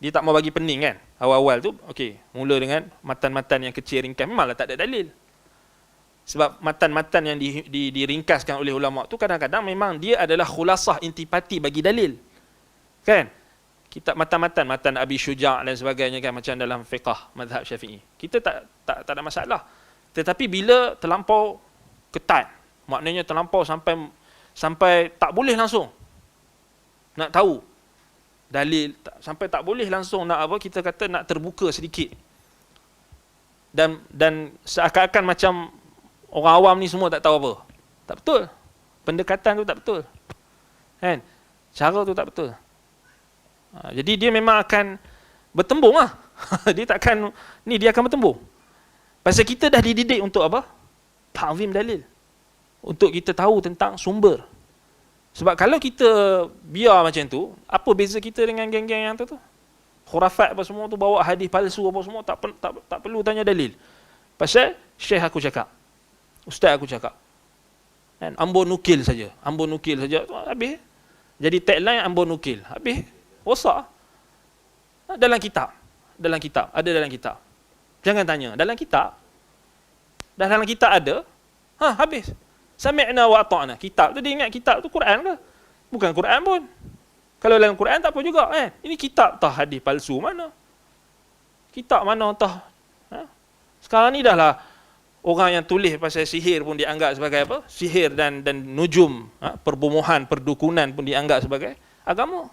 [SPEAKER 2] Dia tak mau bagi pening kan. Awal-awal tu, okey, mula dengan matan-matan yang kecil ringkas, memanglah tak ada dalil. Sebab matan-matan yang diringkaskan oleh ulama tu kadang-kadang memang dia adalah khulasah intipati bagi dalil. Kan? Kitab matan Abi Syuja' dan sebagainya kan, macam dalam fiqh mazhab Syafi'i. Kita tak ada masalah. Tetapi bila terlampau ketat, maknanya terlampau sampai tak boleh langsung nak tahu dalil, sampai tak boleh langsung nak apa, kita kata nak terbuka sedikit. Dan seakan-akan macam orang awam ni semua tak tahu apa. Tak betul. Pendekatan tu tak betul. Kan? Cara tu tak betul. Jadi dia memang akan bertembung lah. Dia akan bertembung. Pasal kita dah dididik untuk apa? Ta'zim dalil. Untuk kita tahu tentang sumber. Sebab kalau kita biar macam tu, apa beza kita dengan geng-geng yang tu? Khurafat apa semua tu, bawa hadis palsu apa semua, tak perlu tanya dalil. Pasal syekh aku cakap, ustaz aku cakap. Kan? Ambon nukil saja. Habis. Jadi tagline Ambon nukil. Habis. Rosak. Dalam kitab. Ada dalam kitab. Jangan tanya. Dalam kitab. Dah dalam kitab ada. Habis. Sami'na wa ata'na. Kitab tu dia ingat kitab tu Quran ke? Bukan Quran pun. Kalau dalam Quran tak apa juga. Ini kitab tah hadis palsu mana? Kitab mana tah? Sekarang ni dah lah orang yang tulis pasal sihir pun dianggap sebagai apa? Sihir dan nujum, perbomohan, perdukunan pun dianggap sebagai agama.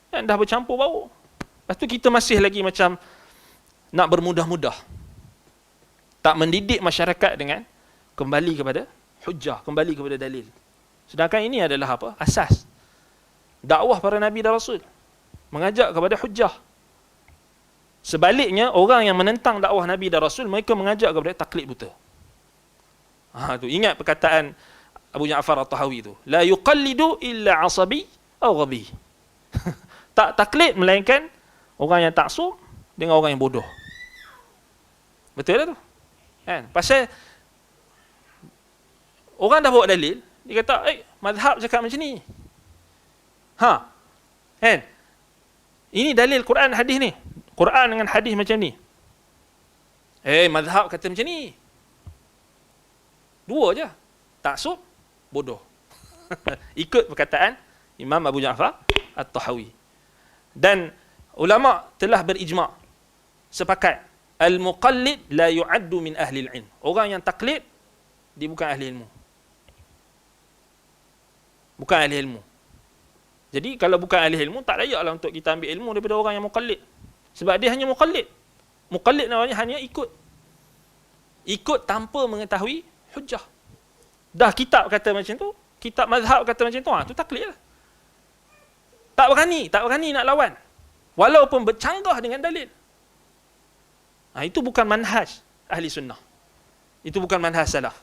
[SPEAKER 2] Kan dah bercampur bau. Lepas tu kita masih lagi macam nak bermudah-mudah. Tak mendidik masyarakat dengan kembali kepada hujjah, kembali kepada dalil. Sedangkan ini adalah apa? Asas dakwah para nabi dan rasul, mengajak kepada hujjah. Sebaliknya, orang yang menentang dakwah nabi dan rasul, mereka mengajak kepada taklid buta. Tu ingat perkataan Abu Ja'far At-Tahawi tu. La yuqallidu illa asabi aw ghabi. Tak taklid melainkan orang yang taksub dengan orang yang bodoh. Betul tak tu? Kan? Pasal orang dah bawa dalil, dia kata, mazhab cakap macam ni. Kan? Ini dalil Quran hadis ni. Quran dengan hadis macam ni. Mazhab kata macam ni. Dua je. Taksub, bodoh. Ikut perkataan Imam Abu Ja'far At-Tahawi. Dan ulama telah berijma', sepakat, al-muqallid la yu'addu min ahli al-ilm. Orang yang taklid, dia bukan ahli ilmu. Bukan ahli ilmu. Jadi kalau bukan ahli ilmu, tak layaklah untuk kita ambil ilmu daripada orang yang muqallid. Sebab dia hanya muqallid. Muqallid namanya hanya ikut. Ikut tanpa mengetahui hujjah. Dah kitab kata macam tu, kitab mazhab kata macam tu, tu taklid lah. Tak berani nak lawan. Walaupun bercanggah dengan dalil. Itu bukan manhaj ahli sunnah. Itu bukan manhaj salaf.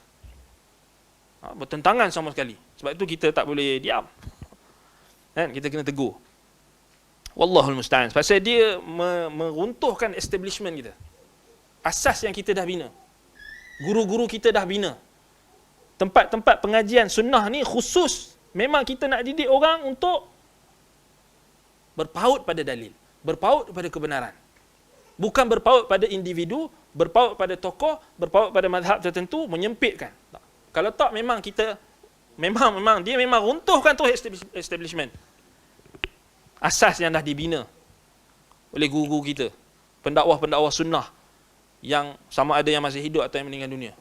[SPEAKER 2] Bertentangan sama sekali. Sebab itu kita tak boleh diam. Kan? Kita kena tegur. Wallahul musta'an. Pasal dia meruntuhkan establishment kita. Asas yang kita dah bina. Guru-guru kita dah bina. Tempat-tempat pengajian sunnah ni khusus. Memang kita nak didik orang untuk berpaut pada dalil. Berpaut pada kebenaran. Bukan berpaut pada individu, berpaut pada tokoh, berpaut pada mazhab tertentu, menyempitkan. Tak. Kalau tak, memang kita memang dia memang runtuhkan tu establishment. Asas yang dah dibina oleh guru-guru kita, pendakwah-pendakwah sunnah yang sama ada yang masih hidup atau yang meninggal dunia.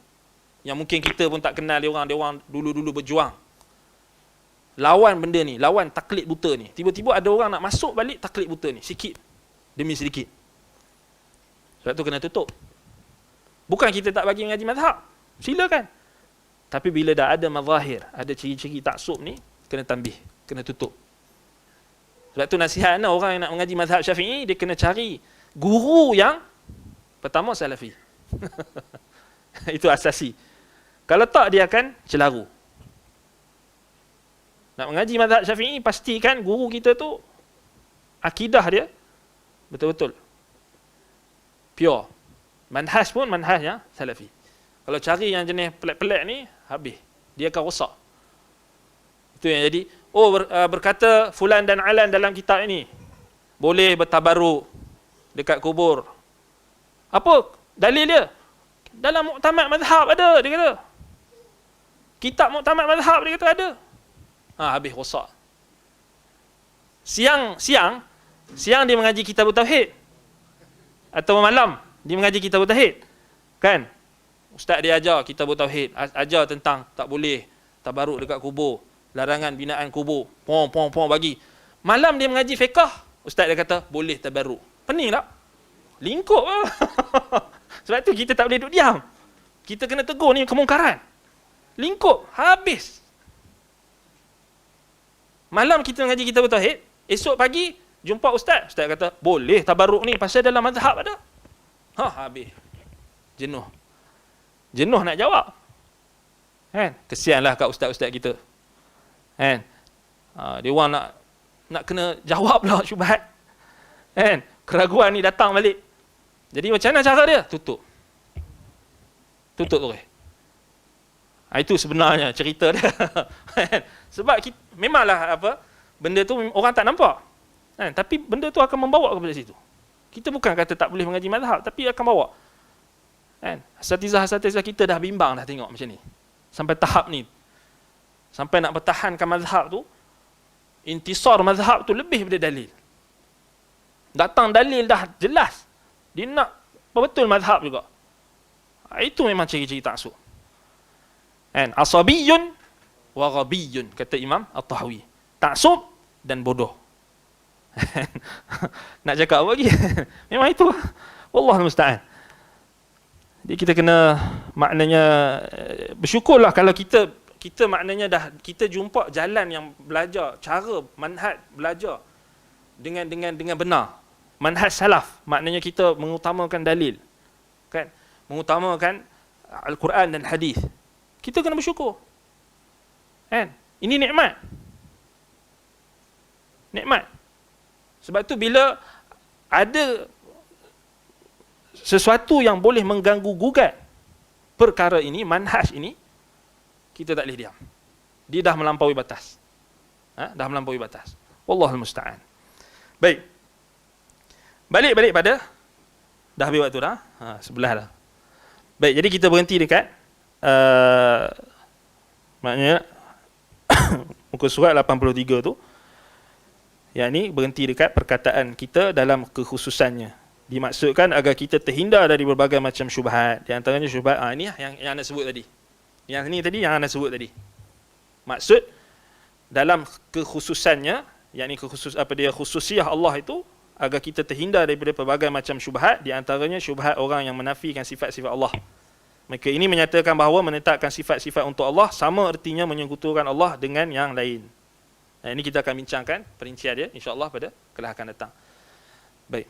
[SPEAKER 2] Yang mungkin kita pun tak kenal dia orang dulu-dulu berjuang. Lawan benda ni, lawan taklid buta ni. Tiba-tiba ada orang nak masuk balik taklid buta ni, sikit demi sedikit. Sebab tu kena tutup. Bukan kita tak bagi mengaji mazhab. Silakan. Tapi bila dah ada mazahir, ada ciri-ciri taksub ni, kena tambih, kena tutup. Sebab tu nasihat orang yang nak mengaji mazhab Syafi'i, dia kena cari guru yang pertama salafi. Itu asasi. Kalau tak, dia akan celaru. Nak mengaji mazhab Syafi'i, pastikan guru kita tu akidah dia betul-betul pure. Manhaj pun manhajnya salafi. Kalau cari yang jenis pelik-pelik ni, habis. Dia akan rosak. Itu yang jadi, berkata fulan dan alan dalam kitab ini, boleh bertabaruk dekat kubur. Apa dalil dia? Dalam muktamad mazhab ada, dia kata. Kitab muktamad mazhab, dia kata ada. Habis rosak. Siang dia mengaji kitab tauhid. Atau malam dia mengaji kitab tauhid. Kan? Ustaz dia ajar kitab tauhid, ajar tentang tak boleh tabaruk dekat kubur, larangan binaan kubur. Pom bagi. Malam dia mengaji fiqh, ustaz dia kata boleh tabaruk. Pening tak? Lingkup lah. Sebab tu kita tak boleh duduk diam. Kita kena tegur ni kemungkaran. Lingkup, habis. Malam kita mengaji kitab tauhid, esok pagi jumpa ustaz. Ustaz kata, boleh tabaruk ni pasal dalam mazhab ada. Habis. Jenuh nak jawab. Kan? Kesianlah kat ustaz-ustaz kita. Kan? Dia orang nak kena jawab lah syubhat. Kan? Keraguan ni datang balik. Jadi macam mana cara dia? Tutup tu. Itu sebenarnya cerita dia. Sebab memanglah benda tu orang tak nampak. Kan? Tapi benda tu akan membawa kepada situ. Kita bukan kata tak boleh mengaji mazhab, tapi akan bawa. Kan? Asatizah kita dah bimbang dah tengok macam ni. Sampai tahap ni. Sampai nak pertahankan mazhab tu, intisar mazhab tu lebih daripada dalil. Datang dalil dah jelas. Dia nak betul mazhab juga. Itu memang ciri-ciri taksub. Kan? Asabiyun wa ghabiyun, kata Imam At-Tahawi. Taksub dan bodoh. Nak cakap apa lagi? Memang itu. Wallahul musta'an. Jadi kita kena maknanya bersyukurlah kalau kita maknanya kita jumpa jalan yang belajar, cara manhaj belajar dengan benar. Manhaj salaf, maknanya kita mengutamakan dalil. Kan? Mengutamakan Al-Quran dan hadis. Kita kena bersyukur. Kan? Ini nikmat. Nikmat. Sebab tu bila ada sesuatu yang boleh mengganggu gugat perkara ini, manhaj ini, kita tak boleh diam. Dia dah melampaui batas. Dah melampaui batas. Wallahul musta'an. Baik. Balik pada dah habis waktu dah. Sebelah dah. Baik, jadi kita berhenti dekat maknanya muka surat 83 tu. Yang ni berhenti dekat perkataan kita dalam kekhususannya. Dimaksudkan agar kita terhindar dari berbagai macam syubhat. Di antaranya syubhat ini yang anda sebut tadi. Yang ni tadi yang anda sebut tadi. Maksud dalam kekhususannya, yakni khususiyah Allah itu, agar kita terhindar daripada pelbagai macam syubhat, di antaranya syubhat orang yang menafikan sifat-sifat Allah. Maka ini menyatakan bahawa menetapkan sifat-sifat untuk Allah sama ertinya menyekutukan Allah dengan yang lain. Ini kita akan bincangkan perincian dia insya-Allah pada kelas akan datang. Baik.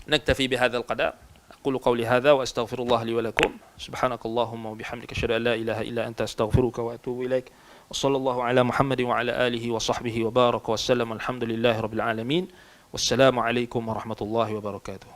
[SPEAKER 2] Naktafi bihadzal qadar. Aqulu qawli hadza wa astaghfirullah li wa lakum. Subhanakallahumma wa bihamdika asyhadu an la ilaha illa anta astaghfiruka wa atubu ilaik. Wassallallahu ala Muhammadin wa ala alihi wa sahbihi wa baraka wa sallam. Alhamdulillahirabbil alamin. Wassalamu alaikum warahmatullahi wabarakatuh.